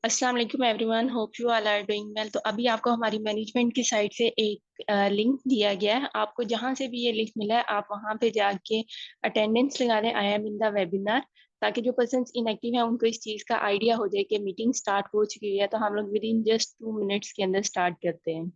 अस्सलाम वालेकुम everyone, hope you all are doing well. तो अभी आपको हमारी मैनेजमेंट की साइड से एक लिंक दिया गया है। आपको जहां से भी ये लिंक मिला है आप वहां पे जाके अटेंडेंस लगा दें I am in the webinar, ताकि जो पर्सन इनएक्टिव है उनको इस चीज़ का आइडिया हो जाए कि मीटिंग स्टार्ट हो चुकी है। तो हम लोग विद इन जस्ट 2 मिनट्स के अंदर स्टार्ट करते हैं।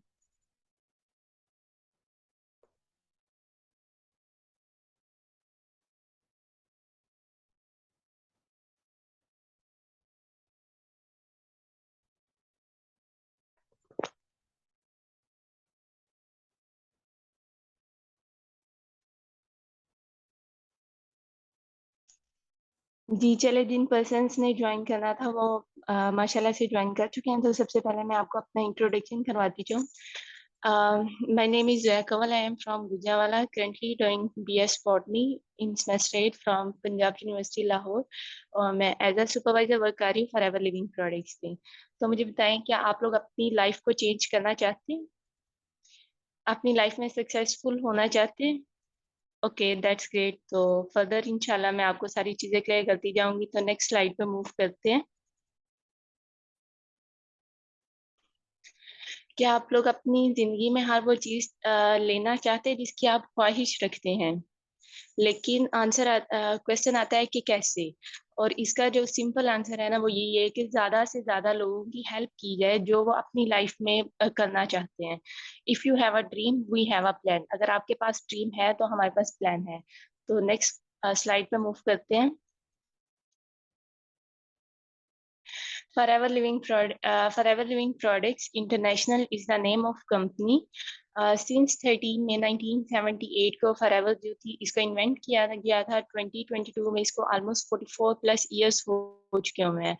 जी चले, जिन पर्सन्स ने ज्वाइन करना था वो माशाल्लाह से ज्वाइन कर चुके हैं। तो सबसे पहले मैं आपको अपना इंट्रोडक्शन करवाती हूँ। My name is Jaya Kanwal. I am from Gujranwala, currently doing BS botany in state from Punjab University Lahore. और मैं एज अ सुपरवाइजर वर्क कर रही हूँ फॉर एवर लिविंग प्रोडक्ट्स की। तो मुझे बताएं, क्या आप लोग अपनी लाइफ को चेंज करना चाहते हैं? अपनी लाइफ में सक्सेसफुल होना चाहते हैं? Okay, that's great. तो फर्दर इंशाल्लाह मैं आपको सारी चीजें क्लियर करती जाऊंगी। तो नेक्स्ट स्लाइड पे मूव करते हैं। क्या आप लोग अपनी जिंदगी में हर वो चीज लेना चाहते हैं जिसकी आप ख्वाहिश रखते हैं? लेकिन आंसर क्वेश्चन आता है कि कैसे। और इसका जो सिंपल आंसर है ना, वो यही है कि ज्यादा से ज्यादा लोगों की हेल्प की जाए जो वो अपनी लाइफ में करना चाहते हैं। If you have a dream we have a plan. अगर आपके पास ड्रीम है तो हमारे पास प्लान है। तो नेक्स्ट स्लाइड पे मूव करते हैं। Forever Living Products International is the name of company. Since 13 मई 1978 को फॉरएवर जो थी इसको इन्वेंट किया गया था। 2022 में इसको ऑलमोस्ट 44 प्लस ईयर्स हो चुके हुए हैं।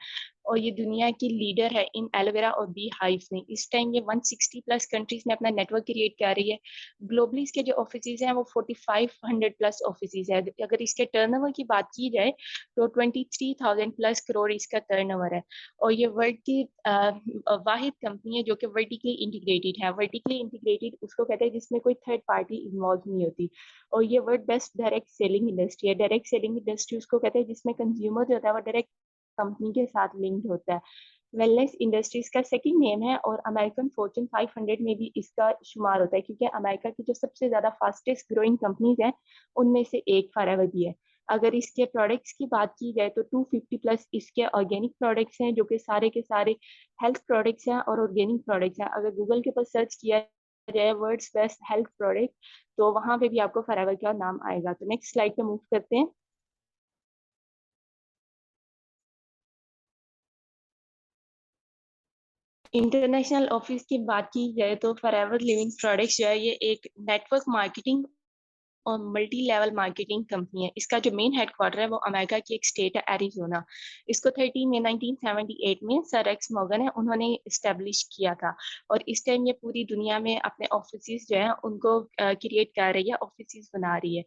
और ये दुनिया की लीडर है इन एलोवेरा और बी हाइव में। इस टाइम ये 160 प्लस कंट्रीज में अपना नेटवर्क क्रिएट कर रही है। ग्लोबली इसके जो ऑफिस हैं वो 4500 प्लस ऑफिस है। अगर इसके टर्नओवर की बात की जाए तो 23,000 प्लस करोड़ इसका टर्नओवर है। और ये वर्ल्ड की वाहिद कंपनी है जो कि वर्टिकली इंटीग्रेटेड है। वर्टिकली इंटीग्रेटेड उसको कहते हैं जिसमें कोई थर्ड पार्टी इन्वॉल्व नहीं होती। और ये world best direct selling industry है। डायरेक्ट सेलिंग इंडस्ट्री उसको कहते हैं जिसमें कंज्यूमर जो होता है वो डायरेक्ट कंपनी के साथ लिंक्ड होता है। वेलनेस इंडस्ट्रीज का सेकंड नेम है और अमेरिकन फॉर्च्यून 500 में भी इसका शुमार होता है, क्योंकि अमेरिका की जो सबसे ज्यादा फास्टेस्ट ग्रोइंग कंपनीज हैं उनमें से एक फॉरएवर भी है। अगर इसके प्रोडक्ट्स की बात की जाए तो 250 प्लस इसके ऑर्गेनिक प्रोडक्ट्स हैं जो कि सारे के सारे हेल्थ प्रोडक्ट्स हैं और ऑर्गेनिक प्रोडक्ट्स हैं। अगर गूगल के ऊपर सर्च किया जाए वर्ड्स बेस्ट हेल्थ प्रोडक्ट, तो वहां पे भी आपको फॉरएवर का नाम आएगा। तो नेक्स्ट स्लाइड पे मूव करते हैं। इंटरनेशनल ऑफिस की बात की जाए तो फॉरएवर लिविंग प्रोडक्ट्स जो है ये एक नेटवर्क मार्केटिंग और मल्टी लेवल मार्केटिंग कंपनी है। इसका जो मेन हेडक्वार्टर है वो अमेरिका की एक स्टेट है एरिजोना। इसको 13 मई 1978 में सर एक्स मॉर्गन है उन्होंने इस्टेब्लिश किया था। और इस टाइम ये पूरी दुनिया में अपने ऑफिस जो है उनको क्रिएट कर रही है, ऑफिस बना रही है।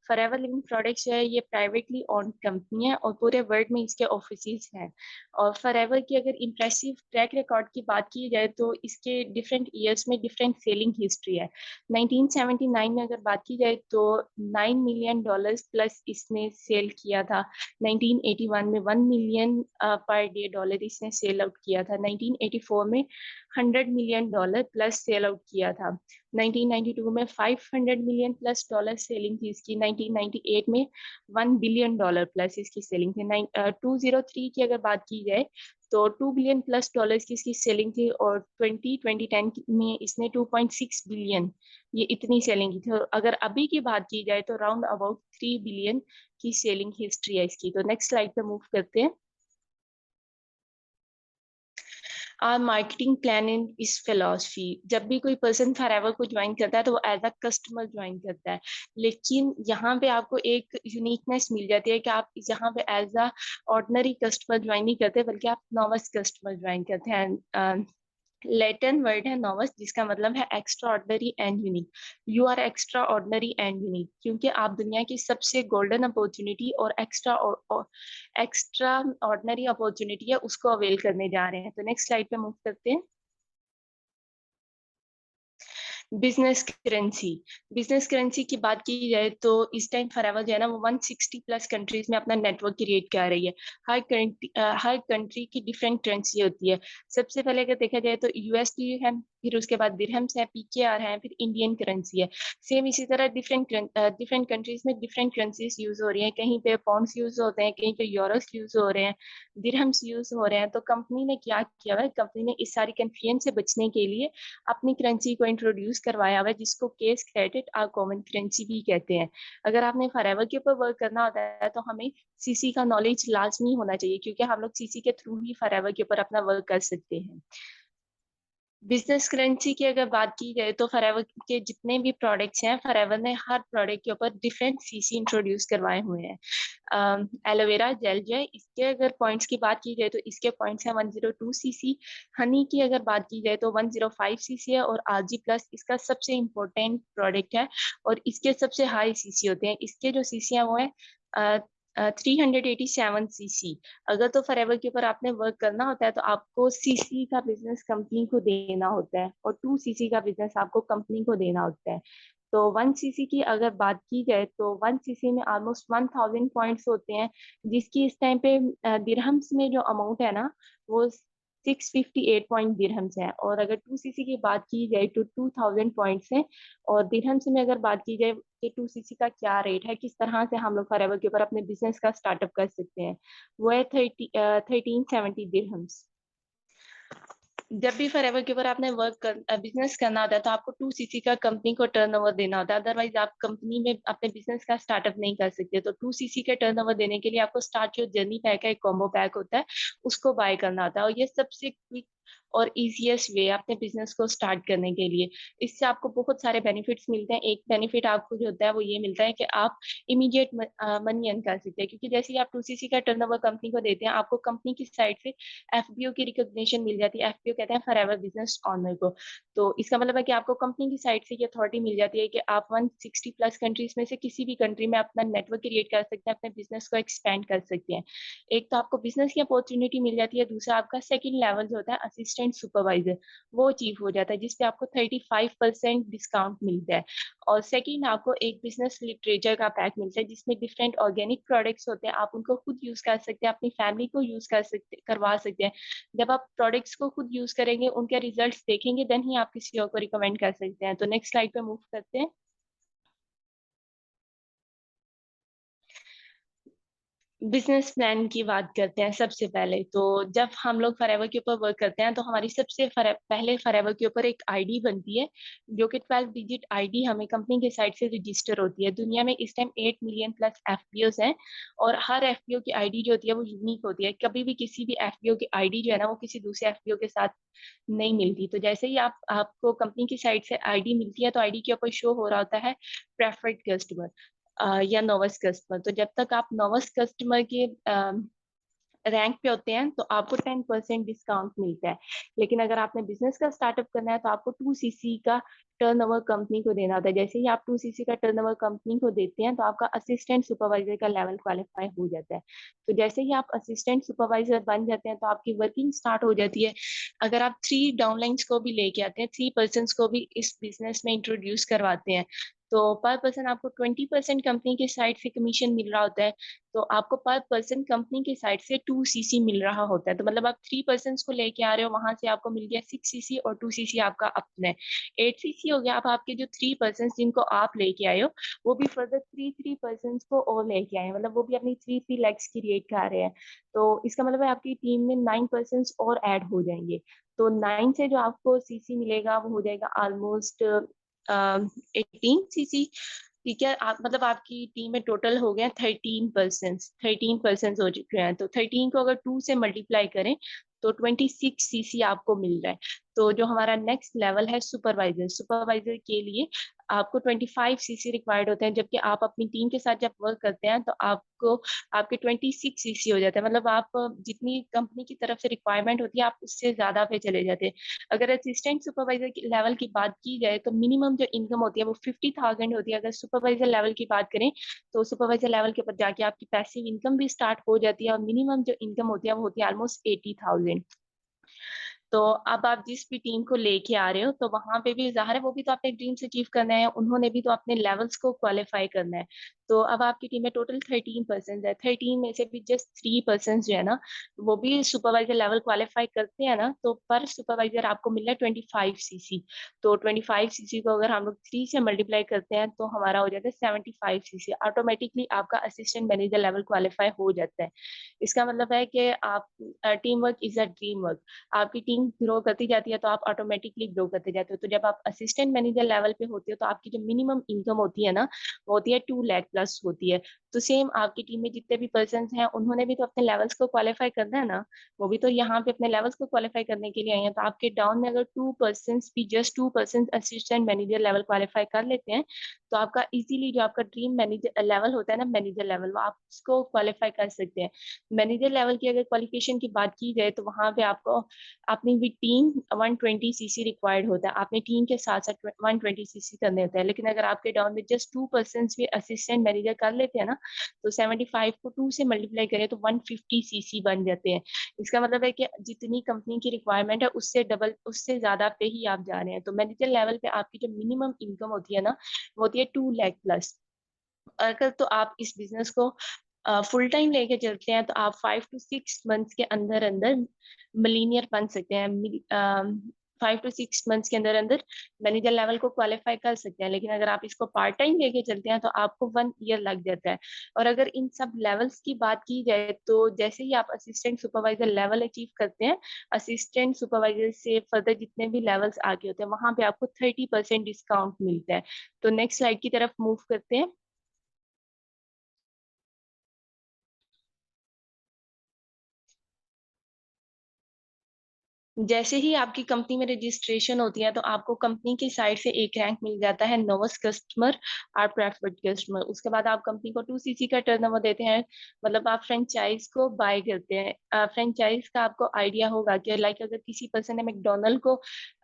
फॉरएवर लिविंग प्रोडक्ट्स जो है ये प्राइवेटली ओन्ड कंपनी है और पूरे वर्ल्ड में इसके ऑफिस हैं। और फॉरएवर की अगर इम्प्रेसिव ट्रैक रिकॉर्ड की बात की जाए तो इसके डिफरेंट ईयर्स में डिफरेंट सेलिंग हिस्ट्री है। 1979 में अगर बात की जाए तो $9 मिलियन प्लस इसने सेल किया था। 1981 में 1 मिलियन पर डे डॉलर इसने सेल आउट किया था। 1984 में $100 मिलियन प्लस सेल आउट किया था। 1992 में 500 मिलियन प्लस डॉलर सेलिंग थी इसकी। 1998 में $1 बिलियन प्लस इसकी सेलिंग थी। 2003 की अगर बात की जाए तो $2 बिलियन प्लस की इसकी सेलिंग थी। और 2010 में इसने 2.6 बिलियन, ये इतनी सेलिंग की थी। और अगर अभी की बात की जाए तो राउंड अबाउट 3 बिलियन की सेलिंग हिस्ट्री है इसकी। तो नेक्स्ट स्लाइड पे मूव करते हैं। आर मार्केटिंग प्लान इन इस फिलोसफी। जब भी कोई पर्सन फॉरएवर को ज्वाइन करता है तो वो एज अ कस्टमर ज्वाइन करता है। लेकिन यहाँ पे आपको एक यूनिकनेस मिल जाती है कि आप यहाँ पे as a ordinary customer join नहीं करते बल्कि आप नॉवस कस्टमर ज्वाइन करते हैं। लैटिन वर्ड है नोवस, जिसका मतलब है extraordinary and unique. You are extraordinary and unique क्योंकि आप दुनिया की सबसे गोल्डन अपॉर्चुनिटी और एक्स्ट्रा ऑर्डनरी अपॉर्चुनिटी है उसको अवेल करने जा रहे हैं। तो नेक्स्ट स्लाइड पे मूव करते हैं। बिजनेस करेंसी की बात की जाए तो इस टाइम फॉरएवर जो है ना वो 160 प्लस कंट्रीज में अपना नेटवर्क क्रिएट कर रही है। हर कंट्री की डिफरेंट करेंसी होती है। सबसे पहले अगर देखा जाए तो यूएसडी है, फिर उसके बाद दिरहम्स है, पीकेआर है, फिर इंडियन करेंसी है। सेम इसी तरह डिफरेंट कंट्रीज में डिफरेंट करेंसीज यूज हो रही हैं। कहीं पे पाउंड्स यूज होते हैं, कहीं पे यूरोस यूज हो रहे हैं, दिरहम्स यूज हो रहे हैं। तो कंपनी ने क्या किया हुआ है, कंपनी ने इस सारी कंफ्यूजन से बचने के लिए अपनी करेंसी को इंट्रोड्यूस करवाया हुआ है, जिसको केस क्रेडिट और कॉमन करेंसी भी कहते हैं। अगर आपने फॉरएवर के ऊपर वर्क करना होता है तो हमें सीसी का नॉलेज लाजमी होना चाहिए, क्योंकि हम लोग सीसी के थ्रू ही फॉरएवर के ऊपर अपना वर्क कर सकते हैं। बिजनेस करेंसी की अगर बात की जाए तो फॉरएवर के जितने भी प्रोडक्ट्स हैं, फॉरएवर ने हर प्रोडक्ट के ऊपर डिफरेंट सीसी इंट्रोड्यूस करवाए हुए हैं। एलोवेरा जेल जो है, इसके अगर पॉइंट्स की बात की जाए तो इसके पॉइंट्स हैं 102 सीसी। हनी की अगर बात की जाए तो 105 सीसी है, और आरजी प्लस इसका सबसे इम्पोर्टेंट प्रोडक्ट है और इसके सबसे हाई सीसी होते हैं। इसके जो सीसी हैं वो है 387 सीसी। अगर तो फॉरएवर के ऊपर आपने वर्क करना होता है तो आपको सीसी का बिजनेस कंपनी को देना होता है, और 2 सीसी का बिजनेस आपको कंपनी को देना होता है। तो 1 सीसी की अगर बात की जाए तो 1 सीसी में ऑलमोस्ट 1000 पॉइंट्स होते हैं, जिसकी इस टाइम पे दिरहम्स में जो अमाउंट है ना वो 658 पॉइंट दिरहम्स है। और अगर 2 सीसी की बात की जाए तो 2000 पॉइंट्स है। और दिरहम्स में अगर बात की जाए कि 2 सीसी का क्या रेट है, किस तरह से हम लोग फॉरएवर के ऊपर अपने बिजनेस का स्टार्टअप कर सकते हैं, वो है 1370 दिरहम्स। जब भी फॉरएवर के ऊपर आपने बिजनेस करना होता है तो आपको 2 सीसी का कंपनी को टर्नओवर देना होता है, अदरवाइज आप कंपनी में अपने बिजनेस का स्टार्टअप नहीं कर सकते। तो 2 सीसी का टर्नओवर देने के लिए आपको स्टार्ट जो जर्नी पैक है, एक कॉम्बो पैक होता है, उसको बाय करना होता है। और ये सबसे क्विक और इजीएस्ट वे अपने बिजनेस को स्टार्ट करने के लिए। इससे आपको बहुत सारे बेनिफिट्स मिलते हैं। एक बेनिफिट आपको जो होता है वो ये मिलता है कि आप इमीडिएट मनी अर्न कर सकते हैं, क्योंकि जैसे ही आप 2 सीसी का टर्नओवर कंपनी को देते हैं, आपको कंपनी की साइड से एफबीओ की रिकॉग्निशन मिल जाती है। एफबीओ कहते हैं फॉरएवर बिजनेस ऑनर को। तो इसका मतलब है कि आपको कंपनी की साइड से ये अथॉरिटी मिल जाती है कि आप 160 प्लस कंट्रीज में से किसी भी कंट्री में अपना नेटवर्क क्रिएट कर सकते हैं, अपने बिजनेस को एक्सपेंड कर सकते हैं। एक तो आपको बिजनेस की अपॉर्चुनिटी मिल जाती है, दूसरा आपका सेकंड लेवल जो होता है असिस्टेंट सुपरवाइजर, वो अचीव हो जाता है, जिसपे आपको 35% डिस्काउंट मिलता है। और सेकंड आपको एक बिजनेस लिटरेचर का पैक मिलता है, जिसमें डिफरेंट ऑर्गेनिक प्रोडक्ट्स होते हैं, आप उनको खुद यूज कर सकते हैं, अपनी फैमिली को यूज करवा सकते हैं। जब आप प्रोडक्ट्स को खुद यूज करेंगे, उनके रिजल्ट्स देखेंगे, देन ही आप किसी और को रिकमेंड कर सकते हैं। तो नेक्स्ट स्लाइड पे मूव करते हैं। बिजनेस प्लान की बात करते हैं। सबसे पहले तो जब हम लोग फॉरएवर के ऊपर वर्क करते हैं तो हमारी पहले फॉरएवर के ऊपर एक आईडी बनती है, जो कि 12 डिजिट आईडी हमें कंपनी के साइड से रजिस्टर होती है। दुनिया में इस टाइम 8 मिलियन प्लस एफपीओस हैं, और हर एफपीओ की आईडी जो होती है वो यूनिक होती है। कभी भी किसी भी एफपीओ की आईडी जो है ना वो किसी दूसरे एफपीओ के साथ नहीं मिलती। तो जैसे ही आपको कंपनी की साइड से आईडी मिलती है तो आईडी के ऊपर शो हो रहा होता है प्रेफर्ड कस्टमर या नोवस कस्टमर। तो जब तक आप नोवस कस्टमर के रैंक पे होते हैं तो आपको 10% डिस्काउंट मिलता है। लेकिन अगर आपने बिजनेस का स्टार्टअप करना है तो आपको 2 सीसी का टर्नओवर कंपनी को देना होता है। जैसे ही आप 2 सीसी का टर्नओवर कंपनी को देते हैं तो आपका असिस्टेंट सुपरवाइजर का लेवल क्वालिफाई हो जाता है। तो जैसे ही आप असिस्टेंट सुपरवाइजर बन जाते हैं तो आपकी वर्किंग स्टार्ट हो जाती है। अगर आप 3 डाउनलाइंस को भी लेके आते हैं, 3 पर्सन को भी इस बिजनेस में इंट्रोड्यूस करवाते हैं, तो पर पर्सन आपको 20% कंपनी के साइड से कमीशन मिल रहा होता है। तो आपको पर पर्सन कंपनी की साइड से 2 सीसी मिल रहा होता है। तो मतलब आप 3 पर्सन को लेके आ रहे हो, वहां से आपको मिल गया 6 सीसी, और 2 सीसी आपका अपना है, 8 सीसी हो गया। अब आपके जो 3 पर्सन जिनको आप लेके आए हो वो भी फर्दर 3 पर्सन को और लेके आए हैं, मतलब वो भी अपनी 3 लेग्स क्रिएट कर रहे हैं। तो इसका मतलब है आपकी टीम में 9 पर्सन और ऐड हो जाएंगे। तो 9 से जो आपको सीसी मिलेगा वो हो जाएगा ऑलमोस्ट 18 सीसी। ठीक है, आप मतलब आपकी टीम में टोटल हो गया 13 पर्सन हो चुके हैं। तो 13 को अगर 2 से मल्टीप्लाई करें तो 26 सीसी आपको मिल रहा है। तो जो हमारा नेक्स्ट लेवल है सुपरवाइजर, सुपरवाइजर के लिए आपको 25 सीसी रिक्वायर्ड होते हैं, जबकि आप अपनी टीम के साथ जब वर्क करते हैं तो आपको आपके 26 सीसी हो जाते हैं। मतलब आप जितनी कंपनी की तरफ से रिक्वायरमेंट होती है आप उससे ज्यादा पे चले जाते हैं। अगर असिस्टेंट सुपरवाइजर की लेवल की बात की जाए तो मिनिमम जो इनकम होती है वो 50,000 होती है। अगर सुपरवाइजर लेवल की बात करें तो सुपरवाइजर लेवल के ऊपर जाके आपकी पैसिव इनकम भी स्टार्ट हो जाती है, और मिनिमम जो इनकम होती है वो होती है ऑलमोस्ट 80,000। तो अब आप जिस भी टीम को लेके आ रहे हो, तो वहाँ पे भी ज़ाहिर है वो भी तो अपने ड्रीम्स अचीव करना है, उन्होंने भी तो अपने लेवल्स को क्वालीफाई करना है। तो अब आपकी टीम में टोटल 13 पर्सन्स है, 13 में से भी जस्ट 3 पर्सन्स जो है ना, वो भी सुपरवाइज़र लेवल क्वालीफाई करते हैं ना, तो पर सुपरवाइज़र आपको मिल रहा है 25 सीसी। तो 25 सीसी को अगर हम लोग 3 से मल्टीप्लाई करते हैं, तो हमारा हो जाता है 75 सीसी। ऑटोमेटिकली आपका असिस्टेंट मैनेजर लेवल क्वालीफाई हो जाता है। इसका मतलब है कि आप team work is a dream work. आपकी टीम ग्रो करती जाती है तो आप ऑटोमेटिकली ग्रो करते जाते हो। तो जब आप असिस्टेंट मैनेजर लेवल पे होते हो तो आपकी जो मिनिमम इनकम होती है ना, वो होती है 2 लाख प्लस होती है। तो सेम आपकी टीम में जितने भी पर्सन्स हैं, उन्होंने भी तो अपने लेवल्स को क्वालीफाई करना है ना। वो भी तो यहाँ पे अपने लेवल्स को क्वालीफाई करने के लिए आए हैं। तो आपके डाउन में अगर 2 पर्सन्स भी just 2 persons assistant manager level qualify कर लेते हैं, तो आपका इजीली जो आपका ड्रीम मैनेजर लेवल होता है ना, मैनेजर लेवल, वो आप उसको क्वालीफाई कर सकते हैं। मैनेजर लेवल की अगर क्वालिफिकेशन की बात की जाए तो वहाँ पे आपको अपनी भी टीम 120 सीसी रिक्वायर्ड होता है। आपने टीम के साथ-साथ 120 सीसी करने होता है। लेकिन अगर आपके डाउन में जस्ट 2 पर्सन्स भी असिस्टेंट मैनेजर कर लेते हैं ना, तो 75 को 2 से मल्टीप्लाई करें तो 150 सीसी बन जाते हैं। इसका मतलब है कि जितनी कंपनी की रिक्वायरमेंट है उससे डबल, उससे ज़्यादा पे ही आप जा रहे हैं। तो मैनेजर लेवल पे आपकी जो मिनिमम इनकम होती है ना, वो होती है 2 लाख प्लस। अगर तो आप इस बिज़नेस को फुल टाइम लेके चलते हैं तो आप 5 टू 6 मंथ्स के अंदर-अंदर मिलीनियर बन सकते हैं। 5 टू 6 मंथ्स के अंदर-अंदर मैनेजर लेवल को क्वालीफाई कर सकते हैं। लेकिन अगर आप इसको पार्ट टाइम लेके चलते हैं तो आपको 1 ईयर लग जाता है। और अगर इन सब लेवल्स की बात की जाए तो जैसे ही आप असिस्टेंट सुपरवाइज़र लेवल अचीव करते हैं, असिस्टेंट सुपरवाइज़र से फर्दर जितने भी लेवल्स आगे होते हैं, वहाँ पे आपको 30% डिस्काउंट मिलता है। तो नेक्स्ट स्लाइड की तरफ मूव करते हैं। जैसे ही आपकी कंपनी में रजिस्ट्रेशन होती है, तो आपको कंपनी की साइड से एक रैंक मिल जाता है नोवास कस्टमर और प्रेफर्ड कस्टमर। उसके बाद आप कंपनी को 2 सीसी का टर्नओवर देते हैं, मतलब आप फ्रैंचाइज़ को बाय करते हैं। फ्रैंचाइज़ का आपको आइडिया होगा कि लाइक अगर किसी पर्सन ने मैकडॉनल्ड को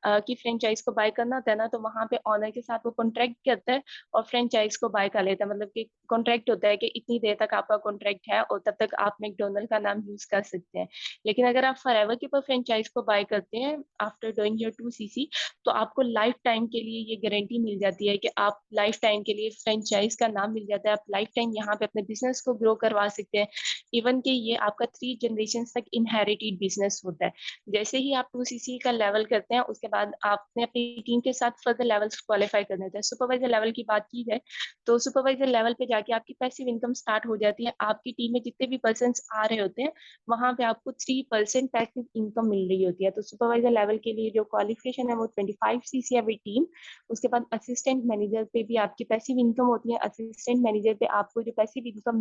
की फ्रैंचाइज़ को बाय करना होता है ना, तो वहाँ पे ओनर के साथ वो कॉन्ट्रैक्ट करता है और फ्रैंचाइज़ को बाय कर लेता है। मतलब कि कॉन्ट्रैक्ट होता है कि इतनी देर तक आपका कॉन्ट्रैक्ट है और तब तक आप मैकडॉनल्ड का नाम यूज़ कर सकते हैं। लेकिन अगर आप फॉरएवर के ऊपर फ्रैंचाइज़ को बाय करते हैं आफ्टर डूइंग योर 2 सीसी, तो आपको लाइफ टाइम के लिए ये गारंटी मिल जाती है कि आप लाइफ टाइम के लिए फ्रैंचाइज़ का नाम मिल जाता है। आप लाइफ टाइम यहाँ पे अपने बिज़नेस को ग्रो करवा सकते हैं। इवन कि ये आपका 3 जनरेशंस तक इनहेरिटेड बिज़नेस होता है। जैसे ही आप 2 सीसी का लेवल करते हैं, उसके बाद आपने अपनी टीम के साथ फर्दर लेवल्स क्वालीफाई करने होते हैं। सुपरवाइज़र लेवल की बात की जाए, तो सुपरवाइज़र लेवल पे जाके आपकी पैसिव इनकम स्टार्ट हो जाती है। आपकी टीम में जितने भी पर्सन्स आ रहे होते हैं, वहाँ पे आपको 3% पैसिव इनकम मिल रही होती है। तो सुपरवाइज़र लेवल के लिए जो क्वालिफ़िकेशन है वो 25 सीसी है विद टीम। उसके बाद असिस्टेंट मैनेजर पे भी आपकी पैसिव इनकम होती है। असिस्टेंट मैनेजर पे आपको जो पैसिव इनकम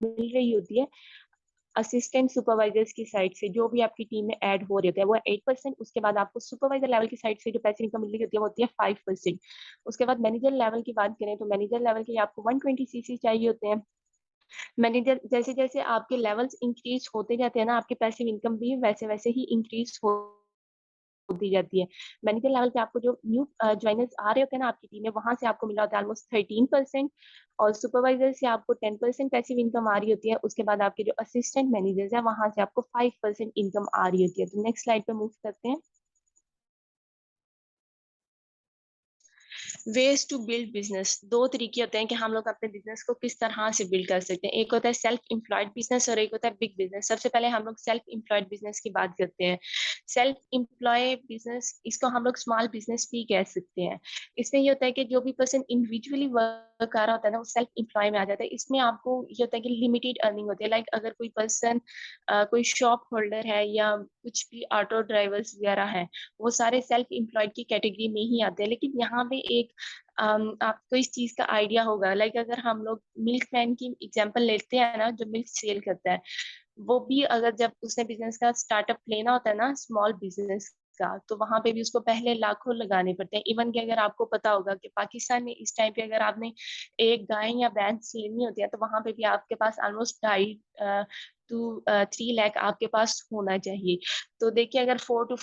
मिल रही होती है, असिस्टेंट सुपरवाइजर्स की साइड से जो भी आपकी टीम में ऐड हो रहे होते हैं, वो 8%। उसके बाद आपको सुपरवाइजर लेवल की साइड से जो पैसिव इनकम मिल रही होती है, वो होती है 5%। उसके बाद मैनेजर लेवल की बात करें, तो मैनेजर लेवल के लिए आपको 120 सीसी चाहिए होते हैं। मैनेजर जैसे-जैसे आपके लेवल्स इंक्रीज़ होते जाते हैं ना, आपके पैसिव इनकम भी वैसे-वैसे ही इंक्रीज़ होती जाती है। मैनेजर लेवल पे आपको जो न्यू जॉइनर्स आ रहे होते हैं ना आपकी टीम में, वहाँ से आपको मिला होता है ऑलमोस्ट 13%। और सुपरवाइज़र से आपको 10% पैसिव इनकम आ रही होती है। उसके बाद आपके जो असिस्टेंट मैनेजर्स हैं, वहाँ से आपको 5% इनकम आ रही होती है। तो नेक्स्ट स्लाइड पे मूव करते हैं। वेज टू बिल्ड बिजनेस, दो तरीके होते हैं कि हम लोग अपने बिजनेस को किस तरह से बिल्ड कर सकते हैं। एक होता है सेल्फ एम्प्लॉयड बिजनेस और एक होता है बिग बिजनेस। सबसे पहले हम लोग सेल्फ एम्प्लॉयड बिजनेस की बात करते हैं। सेल्फ एम्प्लॉय बिजनेस, इसको हम लोग स्मॉल बिजनेस भी कह सकते हैं। इसमें ये होता है कि जो भी पर्सन इंडिविजुअली वर्क कर रहा होता है ना, वो सेल्फ एम्प्लॉय में आ जाता है। इसमें आपको ये होता है कि लिमिटेड अर्निंग होती है। लाइक अगर कोई पर्सन कोई शॉप होल्डर है या कुछ भी ऑटो ड्राइवर्स वगैरह हैं, वो सारे सेल्फ एम्प्लॉयड की कैटेगरी में ही आते हैं। लेकिन यहाँ पे एक आपको इस चीज़ का आइडिया होगा, लाइक अगर हम लोग मिल्कमैन की एग्जांपल लेते हैं ना, जो मिल्क सेल करता है, वो भी अगर जब उसने बिज़नेस का स्टार्टअप लेना होता है ना, स्मॉल बिज़नेस का, तो वहाँ पे भी उसको पहले लाखों लगाने पड़ते हैं। इवन कि अगर आपको पता होगा कि पाकिस्तान में इस टाइम पे अगर आपने एक गाय या भैंस लेनी होती है, तो वहाँ पे भी आपके पास ऑलमोस्ट ढाई टू 3 लाख आपके पास होना चाहिए। तो देखिए अगर 4 to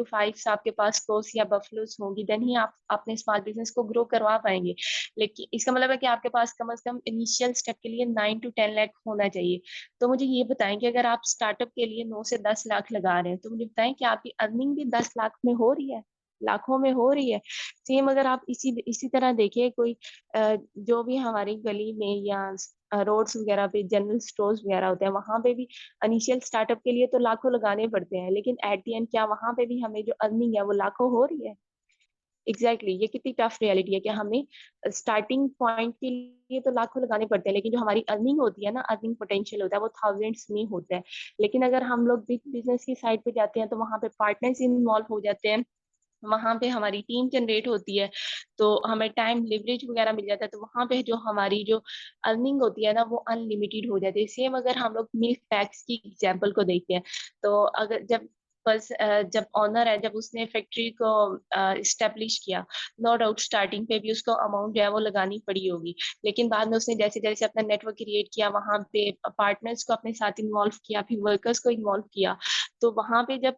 5 आपके पास क्रोस या बफलोस होंगी, देन ही आप अपने स्मॉल बिजनेस को ग्रो करवा पाएंगे। लेकिन इसका मतलब है कि आपके पास कम से कम इनिशियल स्टेप के लिए 9 to 10 लाख होना चाहिए। तो मुझे ये बताएं कि अगर आप स्टार्टअप के लिए 9 से 10 लाख लगा रहे हैं, तो मुझे बताएं कि आपकी अर्निंग भी 10 लाख में हो रही है, लाखों में हो रही है। सेम अगर आप इसी तरह देखिए, कोई जो भी हमारी गली में या रोड्स वगैरह पे जनरल स्टोर्स वगैरह होते हैं, वहां पे भी इनिशियल स्टार्टअप के लिए तो लाखों लगाने पड़ते हैं, लेकिन एट दी एंड क्या वहां पे भी हमें जो अर्निंग है वो लाखों हो रही है? एग्जैक्टली ये कितनी टफ रियलिटी है कि हमें स्टार्टिंग पॉइंट के लिए तो लाखों लगाने पड़ते हैं, लेकिन जो हमारी अर्निंग होती है ना, अर्निंग पोटेंशियल होता है, वो थाउजेंड्स में होता है। लेकिन अगर हम लोग बिग बिजनेस की साइड पे जाते हैं, तो वहां पे पार्टनर्स इन्वॉल्व हो जाते हैं, वहां पे हमारी टीम जनरेट होती है, तो हमें टाइम लिवरेज वगैरह मिल जाता है, तो वहां पे जो हमारी जो अर्निंग होती है ना, वो अनलिमिटेड हो जाती है। सेम अगर हम लोग मिल्क पैक्स की एग्जांपल को देखते हैं, तो अगर जब ऑनर है, जब उसने फैक्ट्री को इस्टेब्लिश किया, नो डाउट स्टार्टिंग पे भी उसको अमाउंट जो है वो लगानी पड़ी होगी, लेकिन बाद में उसने जैसे जैसे अपना नेटवर्क क्रिएट किया, वहां पे पार्टनर्स को अपने साथ इन्वॉल्व किया, फिर वर्कर्स को इन्वॉल्व किया, तो वहां पे जब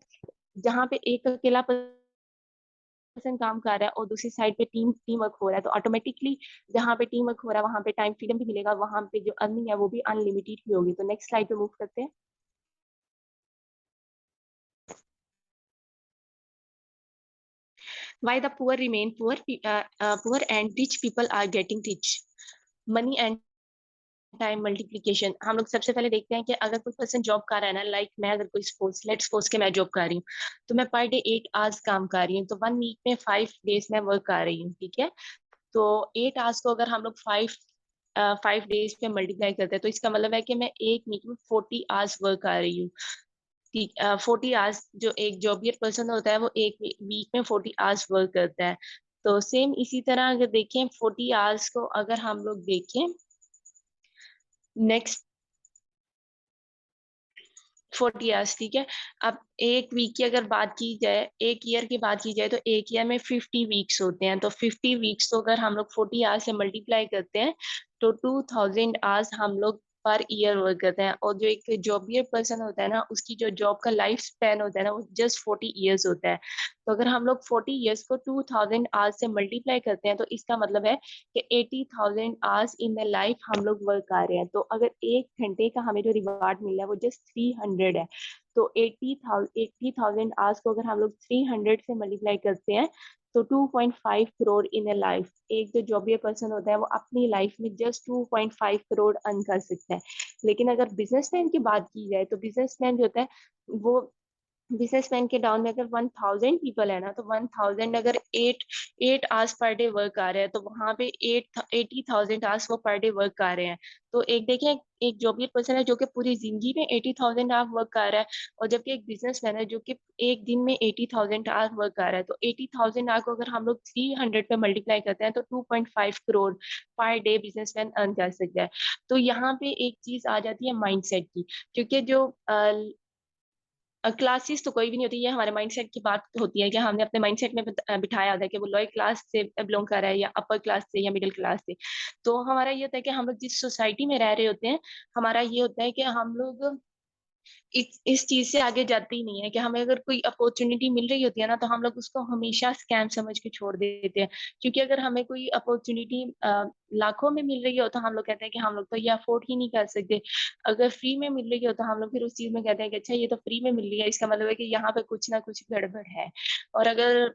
जहाँ पे एक अकेला पर्सन काम कर रहा है और दूसरी साइड पे टीम वर्क हो रहा है, तो ऑटोमेटिकली जहाँ पे टीम वर्क हो रहा है वहां पे टाइम फ्रीडम भी मिलेगा, वहां पे जो अर्निंग है वो भी अनलिमिटेड ही होगी। तो नेक्स्ट स्लाइड पे मूव करते हैं। Why the poor remain poor, poor and rich people are getting rich. Money and time multiplication. हम लोग सबसे पहले देखते हैं कि अगर कोई पर्सन जॉब कर रहा है ना, लाइक मैं अगर कोई सपोज के मैं जॉब कर रही हूँ, तो मैं पर डे 8 आवर्स काम कर रही हूँ, तो 1 वीक में 5 डेज में वर्क कर रही हूँ, ठीक है। तो 8 आवर्स को अगर हम लोग 5 डेज पे मल्टीप्लाई करते हैं, तो इसका मतलब है कि मैं एक वीक में 40 आवर्स वर्क कर रही हूँ, ठीक। 40 आवर्स, जो एक जॉबियर पर्सन होता है वो एक वीक में 40 आवर्स वर्क करता है। तो सेम इसी तरह अगर देखें 40 आवर्स को अगर हम लोग देखें नेक्स्ट 40 आवर्स, ठीक है। अब एक वीक की अगर बात की जाए, एक ईयर की बात की जाए, तो एक ईयर में 50 वीक्स होते हैं, तो 50 वीक्स को अगर हम लोग 40 आवर्स से मल्टीप्लाई करते हैं, तो 2000 आवर्स हम लोग पर ईयर वर्क करते हैं। और जो एक जॉबियर पर्सन होता है ना, उसकी जो जॉब का लाइफ स्पैन होता है ना, वो जस्ट 40 ईयर्स होता है। तो अगर हम लोग 40 ईयर्स को 2000 आवर्स से मल्टीप्लाई करते हैं, तो इसका मतलब है कि 80,000 आवर्स इन द लाइफ हम लोग वर्क कर रहे हैं। तो अगर 1 घंटे का हमें जो रिवार्ड मिल रहा है वो जस्ट 300 है। तो 80,000 आवर्स को अगर हम लोग 300 से मल्टीप्लाई करते हैं, तो 2.5 करोड़ इन ए लाइफ एक जो जॉबियर पर्सन होता है वो अपनी लाइफ में जस्ट 2.5 करोड़ अर्न कर सकता है। लेकिन अगर बिजनेसमैन की बात की जाए, तो बिजनेसमैन जो होता है वो बिजनेसमैन के डाउन में अगर 1000 पीपल है ना, तो 1000 अगर 8 आवर्स पर डे वर्क कर रहे हैं, तो वहां पे 80,000 आवर्स वो पर डे वर्क कर रहे हैं। तो एक देखिए, एक जॉबियर पर्सन है जो कि पूरी जिंदगी में 80,000 आवर वर्क कर रहा है, और जबकि एक बिजनेसमैन है जो कि एक दिन में 80,000 आवर वर्क कर रहा है। तो 80,000 आवर को अगर हम लोग 300 पे मल्टीप्लाई करते हैं, तो 2.5 crore per day businessman earn कर सकता है। तो यहाँ पे एक चीज आ जाती है माइंडसेट की, क्योंकि जो क्लासेस तो कोई भी नहीं होती, ये हमारे माइंडसेट की बात होती है कि हमने अपने माइंडसेट में बिठाया होता है कि वो लोअर क्लास से बिलोंग कर रहा है या अपर क्लास से या मिडिल क्लास से। तो हमारा ये होता है कि हम लोग जिस सोसाइटी में रह रहे होते हैं, हमारा ये होता है कि हम लोग इस चीज से आगे जाते ही नहीं है, कि हमें अगर कोई अपॉर्चुनिटी मिल रही होती है ना, तो हम लोग उसको हमेशा स्कैम समझ के छोड़ देते हैं। क्योंकि अगर हमें कोई अपॉर्चुनिटी लाखों में मिल रही हो, तो हम लोग कहते हैं कि हम लोग तो ये अफोर्ड ही नहीं कर सकते। अगर फ्री में मिल रही हो, तो हम लोग फिर उस चीज में कहते हैं कि अच्छा ये तो फ्री में मिल रही है, इसका मतलब है कि यहाँ पे कुछ ना कुछ गड़बड़ है। और अगर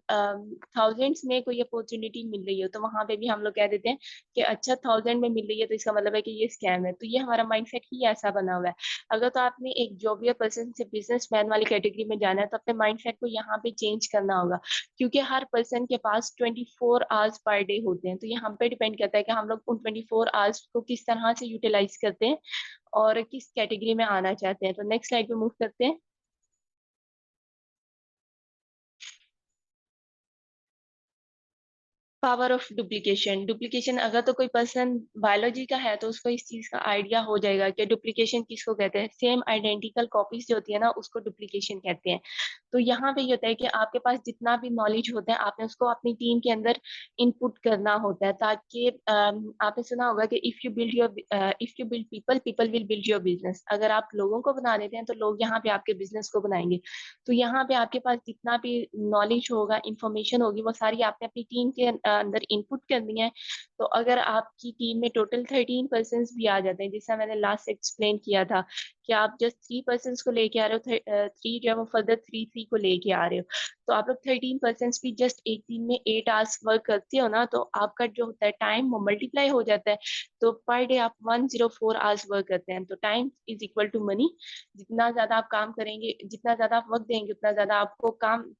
थाउजेंड्स में कोई अपॉर्चुनिटी मिल रही हो, तो वहां पे भी हम लोग कह देते हैं कि अच्छा 1000 में मिल रही है, तो इसका मतलब है कि ये स्कैम है। तो ये हमारा माइंडसेट ही ऐसा बना हुआ है। अगर तो आपने एक जॉबियर पर्सन से बिजनेसमैन वाली कैटेगरी में जाना है, तो अपने माइंडसेट को यहाँ पे चेंज करना होगा। क्योंकि हर पर्सन के पास 24 आवर्स पर डे होते हैं, तो ये हम पे डिपेंड करता है कि हम लोग उन 24 आवर्स को किस तरह से यूटिलाइज करते हैं और किस कैटेगरी में आना चाहते हैं। तो नेक्स्ट स्लाइड पे मूव करते हैं। पावर ऑफ डुप्लीकेशन अगर तो कोई पर्सन बायोलॉजी का है तो उसको इस चीज का आइडिया हो जाएगा कि डुप्लीकेशन किसको कहते हैं। सेम आइडेंटिकल कॉपीज जो होती है ना उसको डुप्लीकेशन कहते हैं। तो यहाँ पे ये होता है कि आपके पास जितना भी नॉलेज होता है आपने उसको अपनी टीम के अंदर इनपुट करना होता है, ताकि आपने सुना होगा कि if you build people, people will build your business. अगर आप लोगों को बना देते हैं तो लोग यहाँ पे आपके बिजनेस को बनाएंगे। तो यहाँ पे आपके पास जितना भी नॉलेज होगा, इंफॉर्मेशन होगी, वो सारी आपने अपनी टीम के अंदर इनपुट करनी है। तो अगर आपकी टीम में टोटल 13 पर्सन भी आ जाते हैं, जैसा मैंने लास्ट एक्सप्लेन किया था कि आप जस्ट 3 पर्सन को लेके आ रहे हो, थ्री जो है वो फर्दर थ्री थ्री को लेके आ रहे हो, तो आप लोग 13 पर्सन भी जस्ट एक दिन में 8 आवर्स वर्क करते हो ना, तो आपका जो होता है टाइम वो मल्टीप्लाई हो जाता है। तो पर डे आप 104 आवर्स वर्क करते हैं, तो time is equal to money. जितना ज्यादा आप काम करेंगे, जितना ज्यादा आप वक्त देंगे, उतना ज्यादा आपको काम,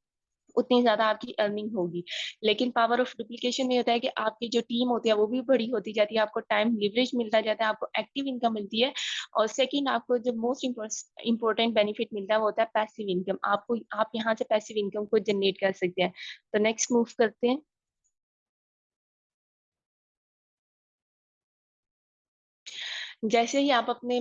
उतनी ज्यादा आपकी अर्निंग होगी। लेकिन पावर ऑफ डुप्लीकेशन में होता है कि आपकी जो टीम होती है वो भी बड़ी होती जाती है, आपको टाइम लिवरेज मिलता जाता है, आपको एक्टिव इनकम मिलती है। और सेकंड, आपको जो मोस्ट इंपॉर्टेंट बेनिफिट मिलता है वो होता है पैसिव इनकम। आपको, आप यहाँ से पैसिव इनकम को जनरेट कर सकते हैं। तो नेक्स्ट मूव करते हैं। जैसे ही आप अपने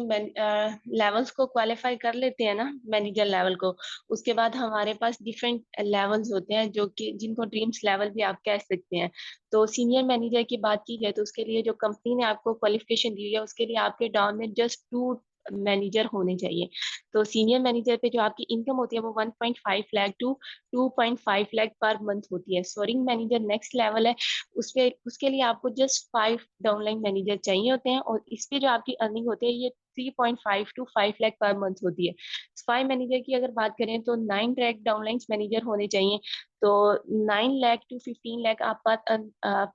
लेवल्स को क्वालिफाई कर लेते हैं ना, मैनेजर लेवल को, उसके बाद हमारे पास डिफरेंट लेवल्स होते हैं जो कि जिनको ड्रीम्स लेवल भी आप कह सकते हैं। तो सीनियर मैनेजर की बात की जाए तो उसके लिए जो कंपनी ने आपको क्वालिफिकेशन दी है उसके लिए आपके डाउन में जस्ट 2 मैनेजर होने चाहिए। तो सीनियर मैनेजर पे जो आपकी इनकम होती है वो 1.5 lakh to 2.5 lakh per month होती है। सोरिंग मैनेजर नेक्स्ट लेवल है, उसपे उसके लिए आपको जस्ट 5 डाउनलाइन मैनेजर चाहिए होते हैं, और इस पे जो आपकी अर्निंग होती है ये 3.5 to 5 लाख पर मंथ होती है। 5 मैनेजर की अगर बात करें तो 9 डायरेक्ट डाउनलाइन मैनेजर होने चाहिए। तो 9 लाख to 15 लाख आप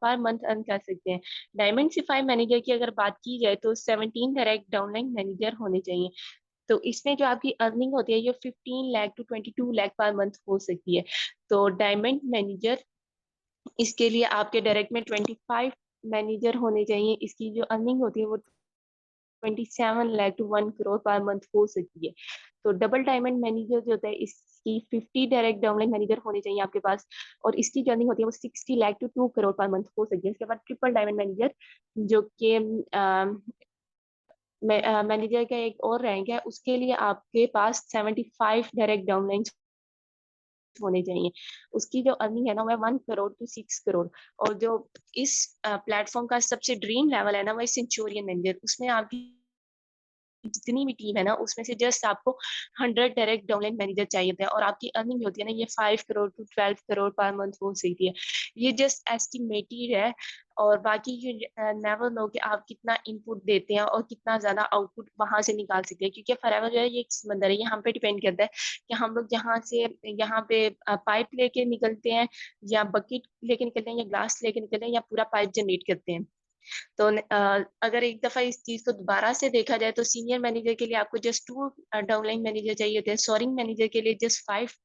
पर मंथ अर्न कर सकते हैं। डायमंड से 5 मैनेजर की अगर बात की जाए तो 17 डायरेक्ट डाउनलाइन मैनेजर होने चाहिए। तो इसमें जो आपकी अर्निंग होती है ये 15 lakh to 22 lakh per month हो सकती है। तो डायमंड मैनेजर, इसके लिए आपके डायरेक्ट में 25 मैनेजर होने चाहिए। इसकी जो अर्निंग होती है वो 27 lakh to 1 crore per month हो सकती है। तो डबल डायमंड मैनेजर जो होता है इसकी 50 डायरेक्ट डाउनलाइन मैनेजर होने चाहिए आपके पास, और इसकी जो अर्निंग होती है वो 60 lakh to 2 crore per month हो सकती है। उसके बाद ट्रिपल डायमंड मैनेजर, जो कि मैनेजर का एक और रैंक है, उसके लिए आपके पास 75 डायरेक्ट डाउनलाइन होने चाहिए। उसकी जो अर्निंग है ना वो 1 करोड़ to 6 करोड़। और जो इस प्लेटफॉर्म का सबसे ड्रीम लेवल है ना वो सेंचुरियन मैनेजर। उसमें आपकी जितनी भी टीम है ना उसमें से जस्ट आपको 100 डायरेक्ट डाउनलाइन मैनेजर चाहिए थे, और आपकी अर्निंग होती है ना ये 5 crore to 12 crore per month हो सकती है। ये जस्ट एस्टिमेटेड है, और बाकी जो नेवर नो कि आप कितना इनपुट देते हैं और कितना ज्यादा आउटपुट वहां से निकाल सकते हैं, क्योंकि फॉरएवर जो है ये एक समंदर है, ये हम पे डिपेंड करता है कि हम लोग जहाँ से यहाँ पे पाइप लेके निकलते हैं, या बकेट लेके निकलते हैं, या ग्लास लेके निकलते हैं, या पूरा पाइप जनरेट करते हैं। तो अगर एक दफा इस चीज को दोबारा से देखा जाए तो सीनियर मैनेजर के लिए आपको जस्ट 2 डाउनलाइन मैनेजर चाहिए होते हैं, सोरिंग मैनेजर के लिए जस्ट 5,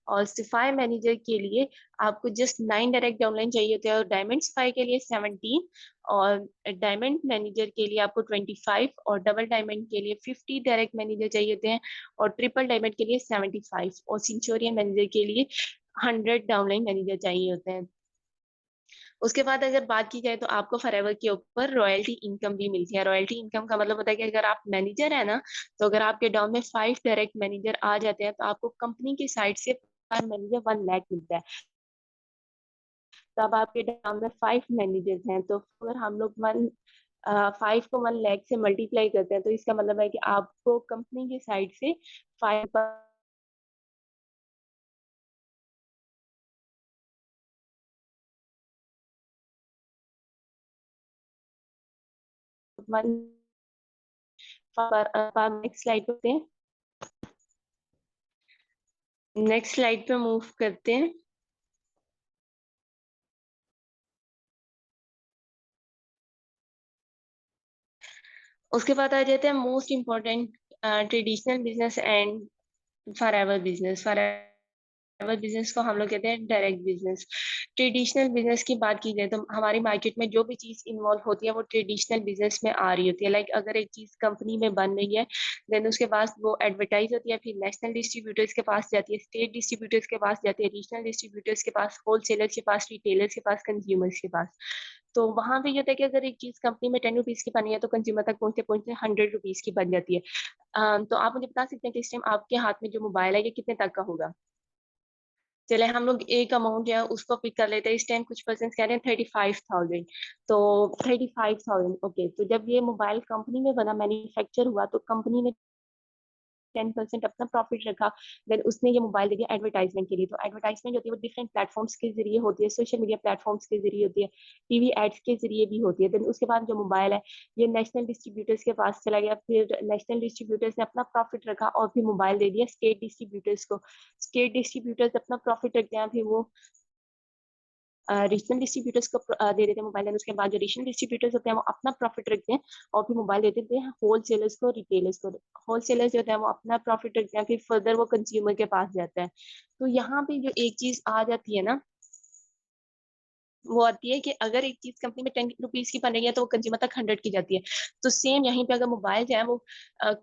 और सिफाई मैनेजर के लिए आपको जस्ट 9 डायरेक्ट डाउनलाइन चाहिए होते हैं, और डायमंड सिफाई के लिए 17, और डायमंड मैनेजर के लिए आपको 25, और डबल डायमंड के लिए 50 डायरेक्ट मैनेजर चाहिए होते हैं, और ट्रिपल डायमंड के लिए 75, और सेंचुरियन मैनेजर के लिए 100 डाउनलाइन मैनेजर चाहिए होते हैं। उसके बाद अगर बात की जाए तो आपको फॉरएवर के ऊपर रॉयल्टी इनकम भी मिलती है। रॉयल्टी इनकम का मतलब होता है कि अगर आप मैनेजर है ना, तो अगर आपके डाउन में 5 डायरेक्ट मैनेजर आ जाते हैं तो आपको कंपनी की साइड से पर मैनेजर 1 लाख मिलता है। तो अब आपके डाउन में 5 मैनेजर्स हैं, तो अगर हम लोग 5 को 1 लाख से मल्टीप्लाई करते हैं तो इसका मतलब है कि आपको कंपनी की साइड से 5 पर नेक्स्ट स्लाइड पे हैं। नेक्स्ट स्लाइड पे मूव करते हैं। उसके बाद आ जाते हैं most important traditional business and forever business. Business को हम लोग कहते हैं डायरेक्ट बिजनेस। ट्रेडिशनल बिजनेस की बात की जाए तो हमारी मार्केट में जो भी चीज इन्वॉल्व होती है वो ट्रेडिशनल बिजनेस में आ रही होती है। लाइक अगर एक चीज कंपनी में बन रही है, देन उसके पास वो एडवर्टाइज होती है, फिर नेशनल डिस्ट्रीब्यूटर्स के पास जाती है, स्टेट डिस्ट्रीब्यूटर्स के पास जाती है, रीजनल डिस्ट्रीब्यूटर्स के पास, होलसेलर्स के पास, रिटेलर्स के पास, कंज्यूमर्स के पास। तो वहां पे ये होता है कि अगर एक चीज कंपनी में 10 रुपीज की बनी है तो कंज्यूमर तक पहुंचते पहुंचते 100 रुपीज की बन जाती है। तो आप मुझे बता सकते हैं कि इस टाइम आपके हाथ में जो मोबाइल है ये कितने तक का होगा? चले हम लोग एक अमाउंट है उसको पिक कर लेते हैं। इस टाइम कुछ पर्सन कह रहे हैं 35,000। तो 35,000, ओके। तो जब ये मोबाइल कंपनी में बना, मैन्युफैक्चर हुआ, तो कंपनी ने 10% अपना प्रॉफिट रखा। देन उसने ये मोबाइल दे दिया एडवर्टाइजमेंट के लिए। तो एडवर्टाइजमेंट होती है वो डिफरेंट प्लेटफॉर्म्स के जरिए होती है, सोशल मीडिया प्लेटफॉर्म्स के जरिए होती है, टीवी एड्स के जरिए भी होती है। देन उसके बाद जो मोबाइल है ये नेशनल डिस्ट्रीब्यूटर्स के पास चला गया। फिर नेशनल डिस्ट्रीब्यूटर्स ने अपना प्रॉफिट रखा और फिर मोबाइल दे दिया स्टेट डिस्ट्रीब्यूटर्स को। स्टेट डिस्ट्रीब्यूटर्स अपना प्रॉफिट रखते हैं, फिर वो रीजनल डिस्ट्रीब्यूटर्स को दे देते हैं मोबाइल। देन उसके बाद जो रीजनल डिस्ट्रीब्यूटर्स होते हैं वो अपना प्रॉफिट रखते हैं और फिर मोबाइल दे देते हैं होलसेलर्स को, रिटेलर्स को। होलसेलर्स जो होते हैं वो अपना प्रॉफिट रखते हैं, फिर फर्दर वो कंज्यूमर के पास जाता है। तो यहाँ पे जो एक चीज आ जाती है ना, वो आती है कि अगर एक चीज कंपनी में 10 रुपीज की बन रही है तो वो कंज्यूमर तक 100 की जाती है। तो सेम यहीं पे अगर मोबाइल जो है वो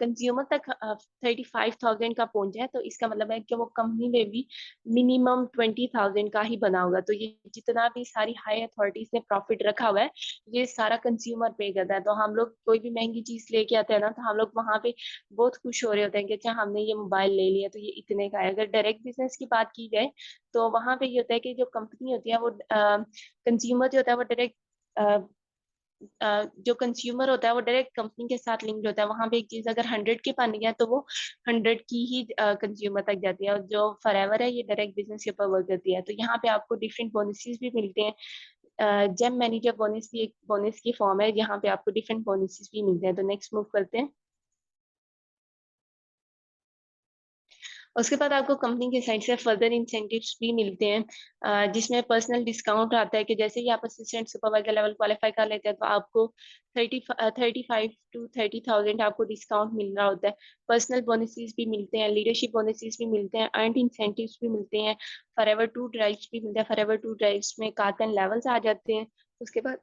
कंज्यूमर तक 35,000 का पहुंच जाए तो इसका मतलब है कि वो कंपनी में भी मिनिमम 20,000 का ही बना होगा। तो ये जितना भी सारी हाई अथॉरिटीज ने प्रॉफिट रखा हुआ है ये सारा कंज्यूमर पे करता है। तो हम लोग कोई भी महंगी चीज लेके आते हैं ना, तो हम लोग वहां पे बहुत खुश हो रहे होते हैं कि अच्छा हमने ये मोबाइल ले लिया तो ये इतने का है। अगर डायरेक्ट बिजनेस की बात की जाए तो वहां पे ये होता है कि जो कंपनी होती है वो कंज्यूमर जो होता है वो डायरेक्ट जो कंज्यूमर होता है वो डायरेक्ट कंपनी के साथ लिंक्ड होता है। वहां पे एक चीज अगर 100 की बन गया तो वो 100 की ही कंज्यूमर तक जाती है। और जो फॉरएवर है ये डायरेक्ट बिजनेस के ऊपर वर्क करती है। तो यहाँ पे आपको डिफरेंट बोनसेस भी मिलते हैं। जेम मैनेजर बोनस भी एक बोनस की फॉर्म है, यहाँ पे आपको डिफरेंट बोनसेस भी मिलते हैं। तो नेक्स्ट मूव करते हैं। उसके बाद आपको कंपनी की साइड से फर्दर इंसेंटिव्स भी मिलते हैं, जिसमें पर्सनल डिस्काउंट आता है कि जैसे ही आप असिस्टेंट सुपरवाइजर लेवल क्वालिफाई कर लेते हैं तो आपको 35 to 30,000 आपको डिस्काउंट मिल रहा होता है। पर्सनल बोनसेस भी मिलते हैं, लीडरशिप बोनसेस भी मिलते हैं, अर्नड इंसेंटिव्स भी मिलते हैं, फॉरएवर टू ड्राइव्स भी मिलते हैं। फॉरएवर टू ड्राइव्स में कार्टन लेवल्स आ जाते हैं। उसके बाद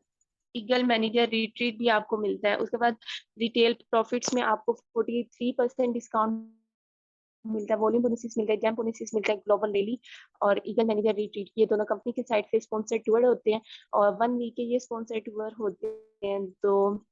ईगल मैनेजर रिट्रीट भी आपको मिलता है। उसके बाद रिटेल प्रॉफिट्स में आपको 43% डिस्काउंट मिलता है, वॉल्यूम बोनसेस मिलता है, जैम बोनसेस मिलता है, ग्लोबल रैली और ईगल मैनेजर रिट्रीट, ये दोनों कंपनी के साइड से स्पॉन्सर टूर होते हैं और 1 वीक के ये स्पॉन्सर टूर होते हैं। तो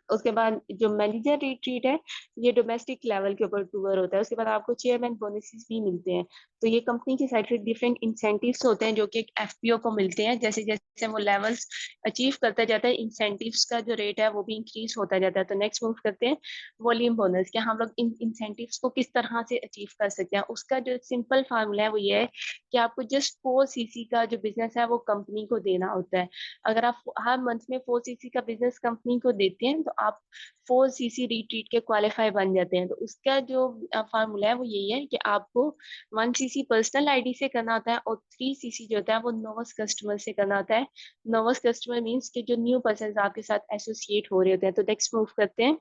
उसके बाद जो मैनेजर रिट्रीट है ये डोमेस्टिक लेवल के ऊपर टूर होता है। उसके बाद आपको चेयरमैन बोनसेस भी मिलते हैं। तो ये कंपनी की साइड से डिफरेंट इंसेंटिव्स होते हैं जो कि एक एफपीओ को मिलते हैं। जैसे जैसे वो लेवल्स अचीव करता जाता है इंसेंटिव्स का जो रेट है वो भी इंक्रीज होता जाता है। तो नेक्स्ट मूव करते हैं वॉल्यूम बोनस। क्या हम लोग इन इंसेंटिव्स को किस तरह से अचीव कर सकते हैं? उसका जो सिंपल फार्मूला है वो ये है कि आपको जस्ट 4 सीसी का जो बिजनेस है वो कंपनी को देना होता है। अगर आप हर मंथ में 4 सीसी का बिजनेस कंपनी को देते हैं तो आप 4 सीसी रिट्रीट के क्वालिफाई बन जाते हैं। तो उसका जो फार्मूला है वो यही है कि आपको 1 सीसी पर्सनल आईडी से करना होता है और 3 सीसी जो होता है वो नोवस कस्टमर से करना होता है। नोवस कस्टमर मीन्स कि जो न्यू पर्सन आपके साथ एसोसिएट हो रहे होते हैं। तो नेक्स्ट मूव करते हैं।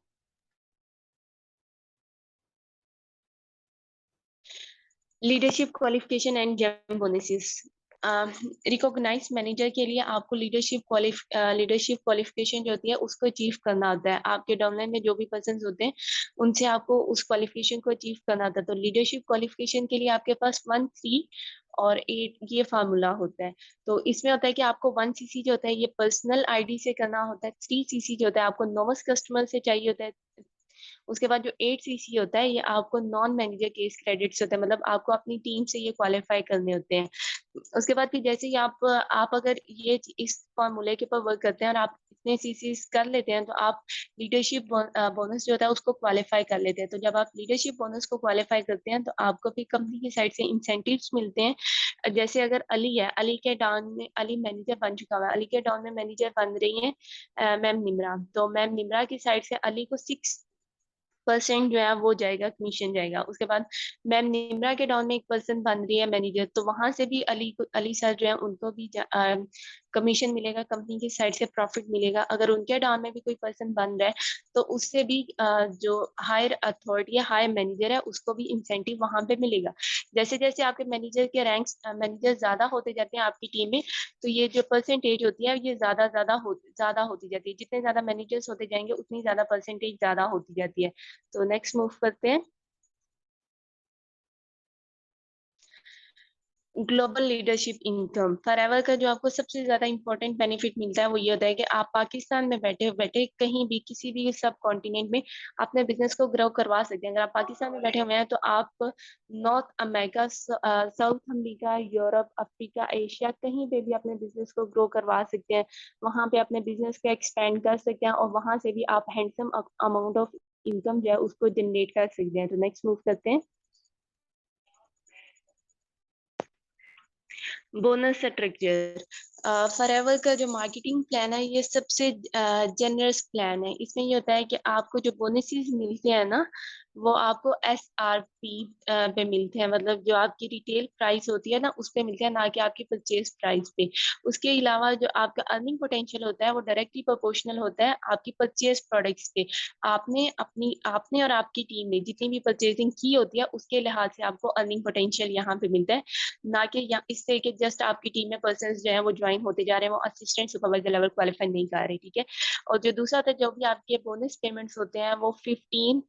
Leadership qualification and gem bonuses. Recognise manager के लिए आपको लीडरशिप क्वालिफिकेशन जो होती है उसको अचीव करना होता है। आपके डाउनलाइन में जो भी पर्सन होते हैं उनसे आपको उस क्वालिफिकेशन को अचीव करना होता है। तो लीडरशिप क्वालिफिकेशन के लिए आपके पास 1, 3 और 8 ये फार्मूला होता है। तो इसमें होता है कि आपको 1 सीसी जो होता है ये पर्सनल आईडी से करना होता है। 3 सीसी जो होता है आपको नोवस कस्टमर से चाहिए होता है। उसके बाद जो 8 सीसी होता है ये आपको नॉन मैनेजर केस क्रेडिट्स होते हैं, मतलब आपको अपनी टीम से ये क्वालिफाई करने होते हैं। उसके बाद फिर जैसे ही आप अगर ये इस फॉर्मूले के ऊपर वर्क करते हैं और आप इतने सीसी कर लेते हैं तो आप लीडरशिप बोनस जो होता है उसको क्वालिफाई कर लेते हैं। तो जब आप लीडरशिप बोनस को क्वालिफाई करते हैं तो आपको भी कंपनी की साइड से इंसेंटिव्स मिलते हैं। जैसे अगर अली है, अली के डाउन में अली मैनेजर बन चुका हुआ है, अली के डाउन में मैनेजर बन रही है मैम निमरा। तो मैम निमरा की साइड से अली को 6% जो है वो जाएगा, कमीशन जाएगा। उसके बाद मैम निम्रा के डाउन में एक पर्सन बन रही है मैनेजर, तो वहां से भी अली सर जो है उनको भी कमीशन मिलेगा, कंपनी की साइड से प्रॉफिट मिलेगा। अगर उनके डाउन में भी कोई पर्सन बन रहा है तो उससे भी जो हायर अथॉरिटी है, हायर मैनेजर है, उसको भी इंसेंटिव वहां पे मिलेगा। जैसे जैसे आपके मैनेजर के रैंक्स मैनेजर ज्यादा होते जाते हैं आपकी टीम में, तो ये जो परसेंटेज होती है ये ज्यादा होती जाती है। जितने ज्यादा मैनेजर्स होते जाएंगे उतनी ज्यादा परसेंटेज ज्यादा होती जाती है। तो नेक्स्ट मूव करते हैं। ग्लोबल लीडरशिप इनकम फॉरएवर का जो आपको सबसे ज्यादा इंपॉर्टेंट बेनिफिट मिलता है वो ये होता है कि आप पाकिस्तान में बैठे बैठे कहीं भी किसी भी सब कॉन्टिनेंट में अपने बिजनेस को ग्रो करवा सकते हैं। अगर आप पाकिस्तान में बैठे हुए हैं तो आप north America, south America, Europe, Africa, Asia कहीं पे भी अपने बिजनेस को ग्रो करवा सकते हैं। वहां पे अपने बिजनेस को एक्सपेंड कर सकते हैं और वहां से भी आप हैंडसम अमाउंट ऑफ इनकम जो है उसको जनरेट कर सकते हैं। तो नेक्स्ट मूव करते हैं। बोनस स्ट्रक्चर फॉरएवर का जो मार्केटिंग प्लान है ये सबसे जेनरस प्लान है। इसमें ये होता है कि आपको जो बोनसेस मिलते हैं ना वो आपको SRP पे मिलते हैं, मतलब जो आपकी रिटेल प्राइस होती है ना उस पे मिलते हैं, ना कि आपकी परचेज प्राइस पे। उसके अलावा जो आपका अर्निंग पोटेंशियल होता है वो डायरेक्टली प्रोपोर्शनल होता है आपकी परचेज प्रोडक्ट्स पे। आपने और आपकी टीम ने जितनी भी परचेजिंग की होती है उसके लिहाज से आपको अर्निंग पोटेंशियल यहाँ पे मिलता है, ना कि इससे कि जस्ट आपकी टीम में पर्सन जो है वो ज्वाइन होते जा रहे हैं, वो असिस्टेंट सुपरवाइजर लेवल क्वालिफाई नहीं कर रहे, ठीक है। और जो दूसरा होता है, जो भी आपके बोनस पेमेंट्स होते हैं वो 15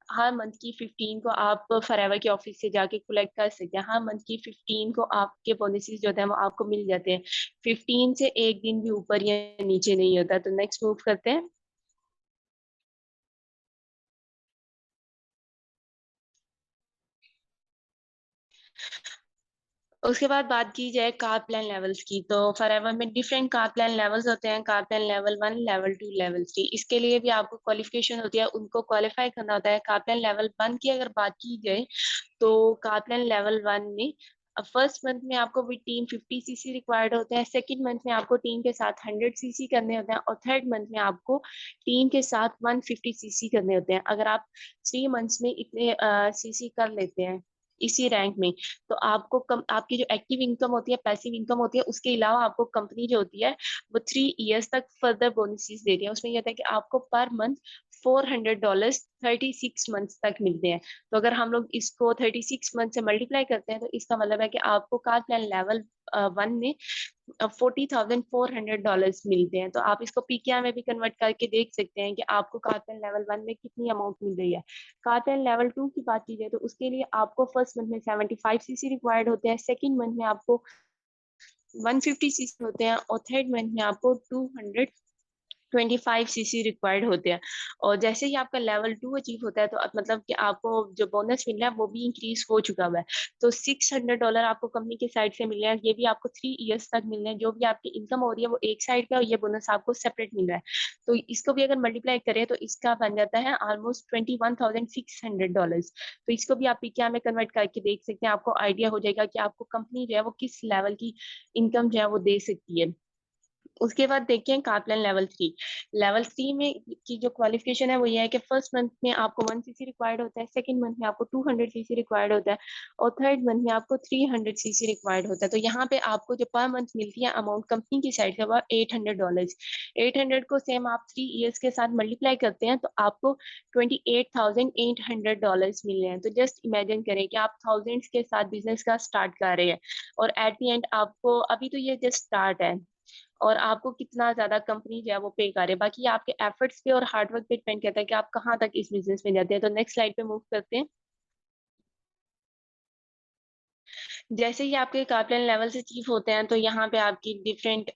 हर मंथ की 15 को आप फॉरएवर के ऑफिस से जाके कलेक्ट कर सकते हैं। हर मंथ की 15 को आपके बोनसेस जो होते हैं वो आपको मिल जाते हैं। 15 से एक दिन भी ऊपर या नीचे नहीं होता। तो नेक्स्ट मूव करते हैं। उसके बाद बात की जाए कार प्लान लेवल्स की, तो फॉरएवर में डिफरेंट कार प्लान लेवल्स होते हैं। Car plan level 1, level 2, level 3। इसके लिए भी आपको क्वालिफिकेशन होती है, उनको क्वालिफाई करना होता है। कार प्लान लेवल 1 की अगर बात की जाए तो कार प्लान लेवल 1 में फर्स्ट मंथ में आपको विद टीम 50 सीसी रिक्वायर्ड होते हैं, सेकंड मंथ में आपको टीम के साथ 100 सीसी करने होते हैं और थर्ड मंथ में आपको टीम के साथ 150 सीसी करने होते हैं। अगर आप 3 मंथ्स में इतने सीसी कर लेते हैं इसी रैंक में, तो आपकी जो एक्टिव इनकम होती है, पैसिव इनकम होती है, उसके अलावा आपको कंपनी जो होती है वो 3 इयर्स तक फर्दर बोनसेस देती है। उसमें यह होता है कि आपको पर मंथ $400 36 मंथ्स तक मिलते हैं। तो अगर हम लोग इसको 36 मंथ से मल्टीप्लाई करते हैं तो इसका मतलब है कि आपको कार प्लान लेवल 1 में $40,400 मिलते हैं। तो आप इसको पीकेआर में भी कन्वर्ट करके देख सकते हैं कि आपको कार प्लान लेवल 1 में कितनी अमाउंट मिल रही है। कार प्लान लेवल 2 की बात की जाए तो उसके लिए आपको फर्स्ट मंथ में 75 सीसी रिक्वायर्ड होते हैं, सेकंड मंथ में आपको 150 सीसी होते हैं और थर्ड मंथ में आपको 225 सीसी रिक्वायर्ड होते हैं। और जैसे ही आपका लेवल 2 अचीव होता है तो मतलब कि आपको जो बोनस मिल रहा है वो भी इंक्रीज हो चुका हुआ है। तो $600 आपको कंपनी की साइड से मिल रहा है, ये भी आपको 3 इयर्स तक मिल रहे हैं। जो भी आपकी इनकम हो रही है वो एक साइड पे और ये बोनस आपको सेपरेट मिल रहा है। तो इसको भी अगर मल्टीप्लाई करें तो इसका बन जाता है ऑलमोस्ट $21,600। तो इसको भी आप पीकेआर में कन्वर्ट करके देख सकते हैं, आपको आइडिया हो जाएगा कि आपको कंपनी जो है वो किस लेवल की इनकम जो है वो दे सकती है। उसके बाद देखते हैं कारप्लान लेवल 3। लेवल 3 में की जो क्वालिफिकेशन है वो ये है कि फर्स्ट मंथ में आपको 1 सीसी रिक्वायर्ड होता है, सेकंड मंथ में आपको 200 सीसी रिक्वायर्ड होता है और थर्ड मंथ में आपको 300 सीसी रिक्वायर्ड होता है। तो यहाँ पे आपको जो पर मंथ मिलती है अमाउंट कंपनी की साइड से वह $800। 800 को सेम आप 3 इयर्स के साथ मल्टीप्लाई करते हैं तो आपको $28,800 मिल रहे हैं। तो जस्ट इमेजिन करें कि आप थाउजेंड्स के साथ बिजनेस का स्टार्ट कर रहे हैं और एट दी एंड आपको अभी तो ये जस्ट स्टार्ट है और आपको कितना ज्यादा कंपनी जो है वो पे करे। बाकी आपके एफर्ट्स पे और हार्डवर्क पे डिपेंड करता है कि आप कहाँ तक इस बिजनेस में जाते हैं। तो नेक्स्ट स्लाइड पे मूव करते हैं। जैसे ही आपके कार्पलाइन लेवल से चीफ होते हैं तो यहाँ पे आपकी डिफरेंट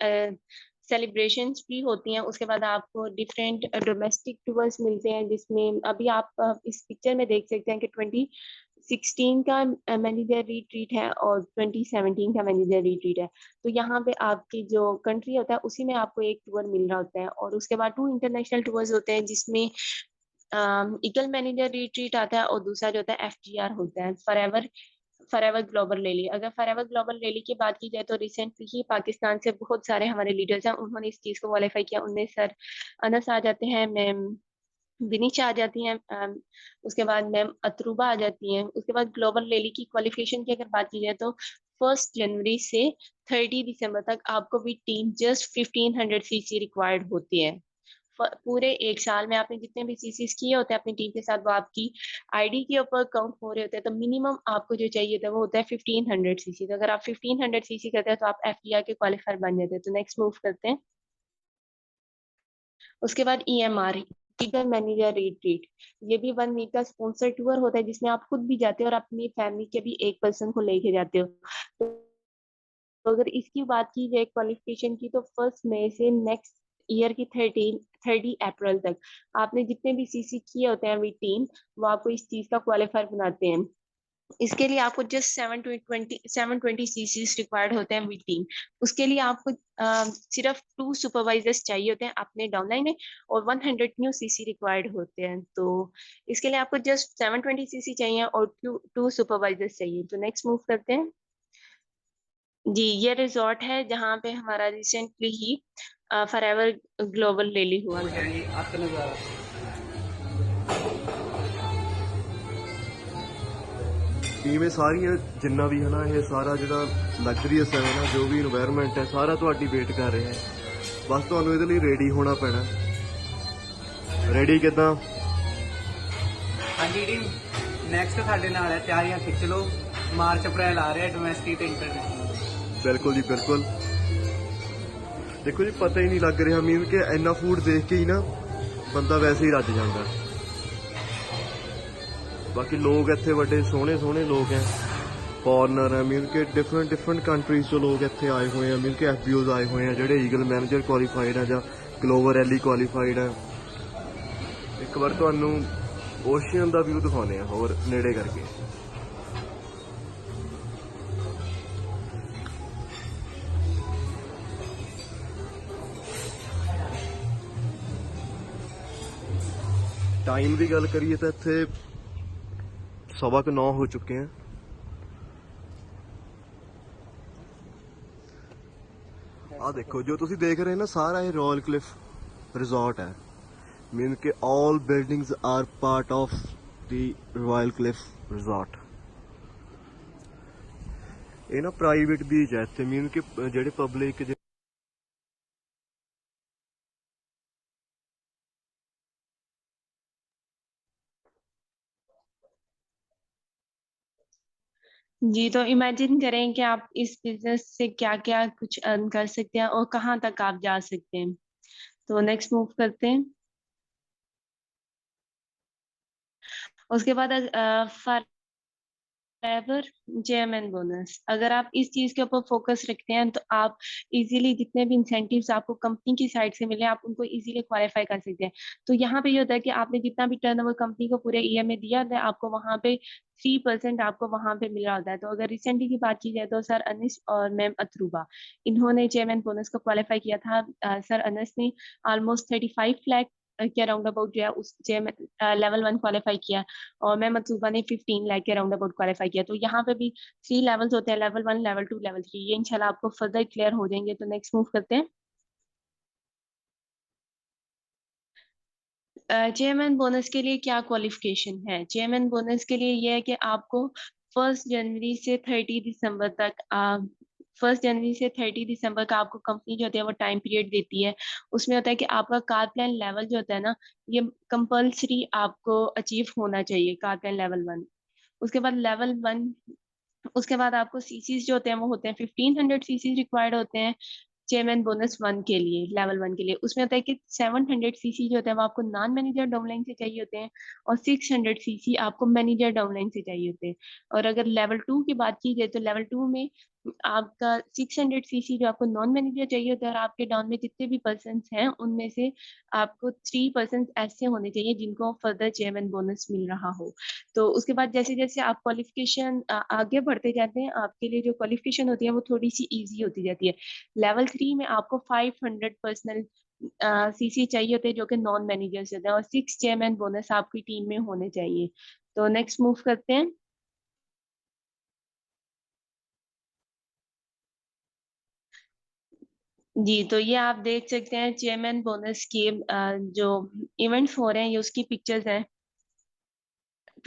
सेलिब्रेशंस भी होती हैं। उसके बाद आपको डिफरेंट डोमेस्टिक टूर्स मिलते हैं, जिसमें अभी आप इस पिक्चर में देख सकते हैं कि 2016 का मैनेजर रिट्रीट है और 2017 का मैनेजर रिट्रीट है। तो यहाँ पे आपकी जो कंट्री होता है उसी में आपको एक टूर मिल रहा होता है और उसके बाद 2 इंटरनेशनल टूर्स होते हैं जिसमें ईगल मैनेजर रिट्रीट आता है और दूसरा जो होता है FGR होता है, फॉरएवर फॉरएवर ग्लोबल रैली। अगर फॉरएवर ग्लोबल रैली की बात की जाए तो रिसेंटली ही पाकिस्तान से बहुत सारे हमारे लीडर्स हैं, उन्होंने इस चीज को क्वालिफाई किया। उनमें सर अनस आ जाते हैं, मैम विनीशा आ जाती हैं, उसके बाद मैम अतरूबा आ जाती हैं। उसके बाद ग्लोबल रैली की क्वालिफिकेशन की अगर बात की जाए तो 1 जनवरी से 30 दिसंबर तक आपको भी टीम जस्ट 1500 सीसी रिक्वायर्ड होती है। पूरे एक साल में आपने जितने भी सीसीस किए होते हैं अपनी टीम के साथ, वो आपकी आईडी के ऊपर काउंट हो रहे होते हैं। तो मिनिमम आपको जो चाहिए था वो होता है 1500 सीसी। तो अगर आप 1500 सीसी करते हैं तो आप एफडीआर के क्वालिफायर बन जाते हैं। तो नेक्स्ट मूव करते हैं। उसके बाद ईएमआर, ईगल मैनेजर रिट्रीट, ये भी 1 वीक का स्पॉन्सर टूर होता है जिसमें आप खुद भी जाते हो और अपनी फैमिली के भी एक पर्सन को लेके जाते हो। तो अगर इसकी बात की जाए क्वालिफिकेशन की, तो 1 मई से नेक्स्ट ईयर की 30 अप्रैल तक आपने जितने भी सीसी किए होते हैं विद टीम, वो आपको इस चीज का क्वालिफायर बनाते हैं। इसके लिए आपको जस्ट 720 सीसी रिक्वायर्ड होते हैं विद टीम। उसके लिए आपको सिर्फ 2 सुपरवाइजर्स चाहिए होते हैं अपने डाउनलाइन में, और 100 न्यू सीसी रिक्वायर्ड होते हैं। तो इसके लिए आपको जस्ट 720 सीसी चाहिए और टू सुपरवाइजर्स चाहिए। तो नेक्स्ट मूव करते हैं। जी, ये रिजॉर्ट है जहाँ पे हमारा रिसेंटली ही फॉरएवर ग्लोबल रैली हुआ था। इवें सारियां जिन्ना भी है ना, ये सारा जो लग्जरीअस है ना, जो भी इन्वायरमेंट है सारा ਤੁਹਾਡੀ वेट कर रहे हैं। बस ਤੁਹਾਨੂੰ ਇਹਦੇ ਲਈ रेडी होना पैना। रेडी किदां? हाँ जी टीम, नैक्सट साढ़े नाल है, तैयारियां खिंच लो। मार्च अप्रैल आ रहे हैं, डोमैस्टिक ते इंटरनेशनल। बिल्कुल जी बिल्कुल। देखो जी, पता ही नहीं लग रहा मीन कि इन्ना फूड देख के ही ना बंदा वैसे ही रज जाता। बाकी लोग इतने बड़े सोहने सोहने लोग हैं, फॉरनर है, मीन के डिफरेंट डिफरेंट कंट्रीज तो लोग इतने आए हुए हैं, मीन के FBOs आए हुए हैं जोड़े ईगल मैनेजर क्वालीफाइड है या ग्लोबल रैली क्वालीफाइड है। एक बार तुहानू ओशियन का व्यू दिखाने होर नेड़े करके। टाइम की गल करिए तो इतने 9:15 हो चुके हैं। आ देखो जो तुसी देख रहे हैं ना, सारा ये रॉयल क्लिफ रिजॉर्ट है। मीन के all buildings are part of the Royal Cliff Resort. ये ना प्राइवेट बीच है इतने, मीन के जेडे पब्लिक जी, तो इमेजिन करें कि आप इस बिजनेस से क्या क्या कुछ अर्न कर सकते हैं और कहाँ तक आप जा सकते हैं। तो नेक्स्ट मूव करते हैं। उसके बाद फॉरएवर जेएमएन बोनस, अगर आप इस चीज के ऊपर फोकस रखते हैं तो आप इजीली जितने भी इंसेंटिव्स आपको कंपनी की साइड से मिले, आप उनको इजीली क्वालिफाई कर सकते हैं। तो यहाँ पे ये होता है कि आपने जितना भी टर्नओवर कंपनी को पूरे ईयर में दिया था, आपको वहाँ पे 3% आपको वहाँ पे मिल रहा होता है। तो अगर रिसेंटली की बात की जाए तो सर अनिस और मैम अथरूबा, इन्होंने चेयरमैन बोनस को क्वालिफाई किया था। सर अनस ने ऑलमोस्ट 35 लाख के राउंड अबाउट जो है उस लेवल 1 क्वालिफाई किया, और मैं मतलूबा ने 15 लाख के राउंड अबाउट क्वालिफाई किया। तो यहाँ पे भी 3 लेवल्स होते हैं, लेवल 1, लेवल 2, लेवल 3। ये इंशाल्लाह आपको फर्दर क्लियर हो जाएंगे। तो नेक्स्ट मूव करते हैं। चेयरमैन बोनस के लिए क्या क्वालिफिकेशन है? चेयरमैन बोनस के लिए ये है कि आपको 1 जनवरी से 30 दिसंबर तक 1 जनवरी से 30 दिसंबर का आपको कंपनी जो होती है वो टाइम पीरियड देती है। उसमें होता है कि आपका कार प्लान लेवल जो होता है ना, ये कंपल्सरी आपको अचीव होना चाहिए, कार प्लान लेवल 1। उसके बाद लेवल 1, उसके बाद आपको सीसीज जो होते हैं वो होते हैं 1500 सीसी रिक्वायर्ड होते हैं चेयरमैन बोनस 1 के लिए, लेवल 1 के लिए। उसमें होता है कि 700 सीसी जो होते हैं वो आपको नॉन मैनेजर डाउनलाइन से चाहिए होते हैं, और 600 सीसी आपको मैनेजर डाउनलाइन से चाहिए होते हैं। और अगर लेवल 2 की बात की जाए तो लेवल 2 में आपका 600 सीसी जो आपको नॉन मैनेजर चाहिए होता है, और आपके डाउन में जितने भी पर्सन हैं उनमें से आपको 3 पर्सन ऐसे होने चाहिए जिनको फर्दर चेयरमैन बोनस मिल रहा हो। तो उसके बाद जैसे जैसे आप क्वालिफिकेशन आगे बढ़ते जाते हैं, आपके लिए जो क्वालिफिकेशन होती है वो थोड़ी सी इजी होती जाती है। लेवल 3 में आपको 500 पर्सनल सीसी चाहिए होते हैं जो कि नॉन मैनेजर्स होते हैं, और 6 चेयरमैन बोनस आपकी टीम में होने चाहिए। तो नेक्स्ट मूव करते हैं। जी, तो ये आप देख सकते हैं चेयरमैन बोनस की जो इवेंट्स हो रहे हैं, ये उसकी पिक्चर्स हैं।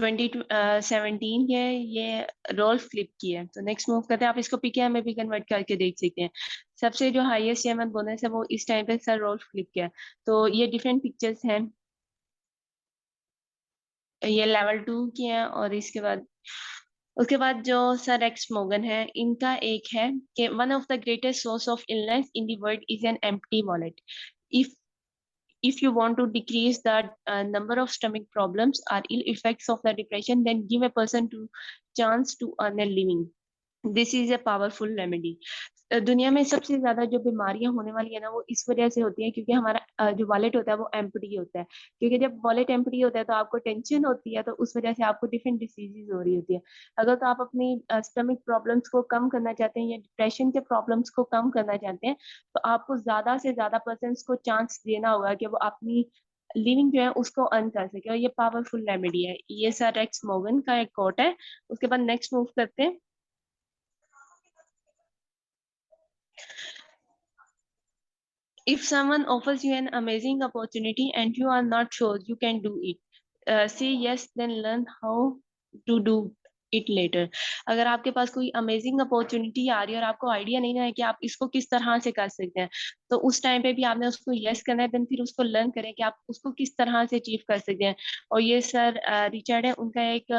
2017 के ये रोल फ्लिप की है। तो नेक्स्ट मूव करते हैं, आप इसको पीके में भी कन्वर्ट करके देख सकते हैं। सबसे जो हाईएस्ट एम बोनस है वो इस टाइम पे सर रोल फ्लिप किया है। तो ये डिफरेंट पिक्चर्स हैं, ये लेवल 2 की है। और उसके बाद जो सर एक्स मोगन है, इनका एक है कि one of the greatest source of illness in the world is an empty wallet. If if you want to decrease the number of stomach problems or ill effects of the depression, then give a person to chance to earn a living. This is a powerful remedy. दुनिया में सबसे ज्यादा जो बीमारियां होने वाली है ना, वो इस वजह से होती है क्योंकि हमारा जो वॉलेट होता है वो एम्प्टी होता है। क्योंकि जब वॉलेट एम्प्टी होता है तो आपको टेंशन होती है, तो उस वजह से आपको डिफरेंट डिसीजेज हो रही होती है। अगर तो आप अपनी स्टमक प्रॉब्लम्स को कम करना चाहते हैं या डिप्रेशन के प्रॉब्लम्स को कम करना चाहते हैं, तो आपको ज्यादा से ज्यादा पर्सन्स को चांस देना होगा कि वो अपनी लिविंग जो है उसको अर्न कर सके। और ये पावरफुल रेमेडी है। ये सर एक्स मोगन का एक कोट है। उसके बाद नेक्स्ट मूव करते हैं। If someone offers you an amazing opportunity and you are not sure you can do it, say yes, then learn how to do it later. अगर आपके पास कोई अमेजिंग अपॉर्चुनिटी आ रही है और आपको आइडिया नहीं है कि आप इसको किस तरह से कर सकते हैं, तो उस टाइम पे भी आपने उसको यस करना है। देन फिर उसको लर्न करें कि आप उसको किस तरह से अचीव कर सकते हैं। और ये सर रिचर्ड है, उनका एक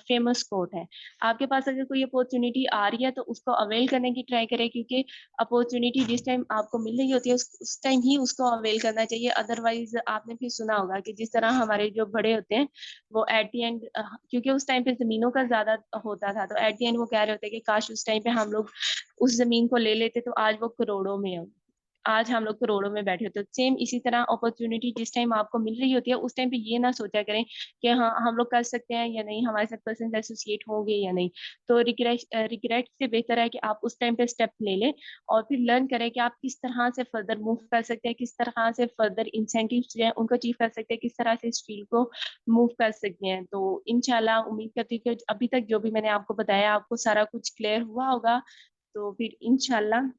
फेमस कोट है। आपके पास अगर कोई अपॉर्चुनिटी आ रही है तो उसको अवेल करने की ट्राई करें, क्योंकि अपॉर्चुनिटी जिस टाइम आपको मिल रही होती है उस टाइम ही उसको अवेल करना चाहिए। अदरवाइज आपने फिर सुना होगा कि जिस तरह हमारे जो बड़े होते हैं वो एट द एंड, क्योंकि उस टाइम पे जमीनों का ज्यादा होता था, तो एट द एंड वो कह रहे होते कि काश उस टाइम पे हम लोग उस जमीन को ले लेते तो आज वो करोड़ों में हो, आज हम लोग करोड़ों में बैठे होते। सेम इसी तरह अपॉर्चुनिटी जिस टाइम आपको मिल रही होती है उस टाइम पे ये ना सोचा करें कि हाँ हम लोग कर सकते हैं या नहीं, हमारे साथ पर्सन एसोसिएट होंगे या नहीं। तो रिग्रेट से बेहतर है कि आप उस टाइम पे स्टेप ले लें और फिर लर्न करें कि आप किस तरह से फर्दर मूव कर सकते हैं, किस तरह से फर्दर इंसेंटिव जो है उनको अचीव कर सकते हैं, किस तरह से इस फील्ड को मूव कर सकते हैं। तो इंशाल्लाह उम्मीद करती हूँ कि अभी तक जो भी मैंने आपको बताया आपको सारा कुछ क्लियर हुआ होगा। तो फिर इंशाल्लाह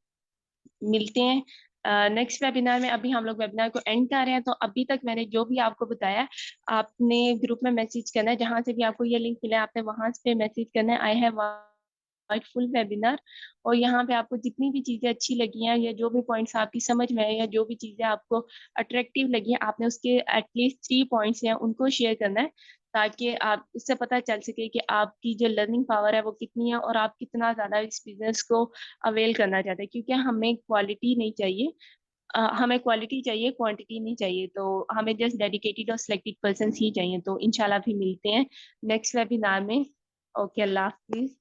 मिलते हैं नेक्स्ट वेबिनार में। अभी हम लोग वेबिनार को एंड कर रहे हैं। तो अभी तक मैंने जो भी आपको बताया, आपने ग्रुप में मैसेज करना है, जहां से भी आपको ये लिंक मिला है आपने वहां से मैसेज करना है I have white full webinar. और यहाँ पे आपको जितनी भी चीजें अच्छी लगी हैं या जो भी पॉइंट्स आपकी समझ में आए या जो भी चीजें आपको अट्रैक्टिव लगी हैं, आपने उसके एटलीस्ट 3 पॉइंट्स हैं उनको शेयर करना है, ताकि आप उससे पता चल सके कि आपकी जो लर्निंग पावर है वो कितनी है और आप कितना ज्यादा इस बिजनेस को अवेल करना चाहते हैं। क्योंकि हमें क्वालिटी नहीं चाहिए, हमें क्वालिटी चाहिए, क्वांटिटी नहीं चाहिए। तो हमें जस्ट डेडिकेटेड और सिलेक्टेड पर्सन ही चाहिए। तो इंशाल्लाह भी मिलते हैं नेक्स्ट वेबिनार में। ओके, अल्लाह हाफिज।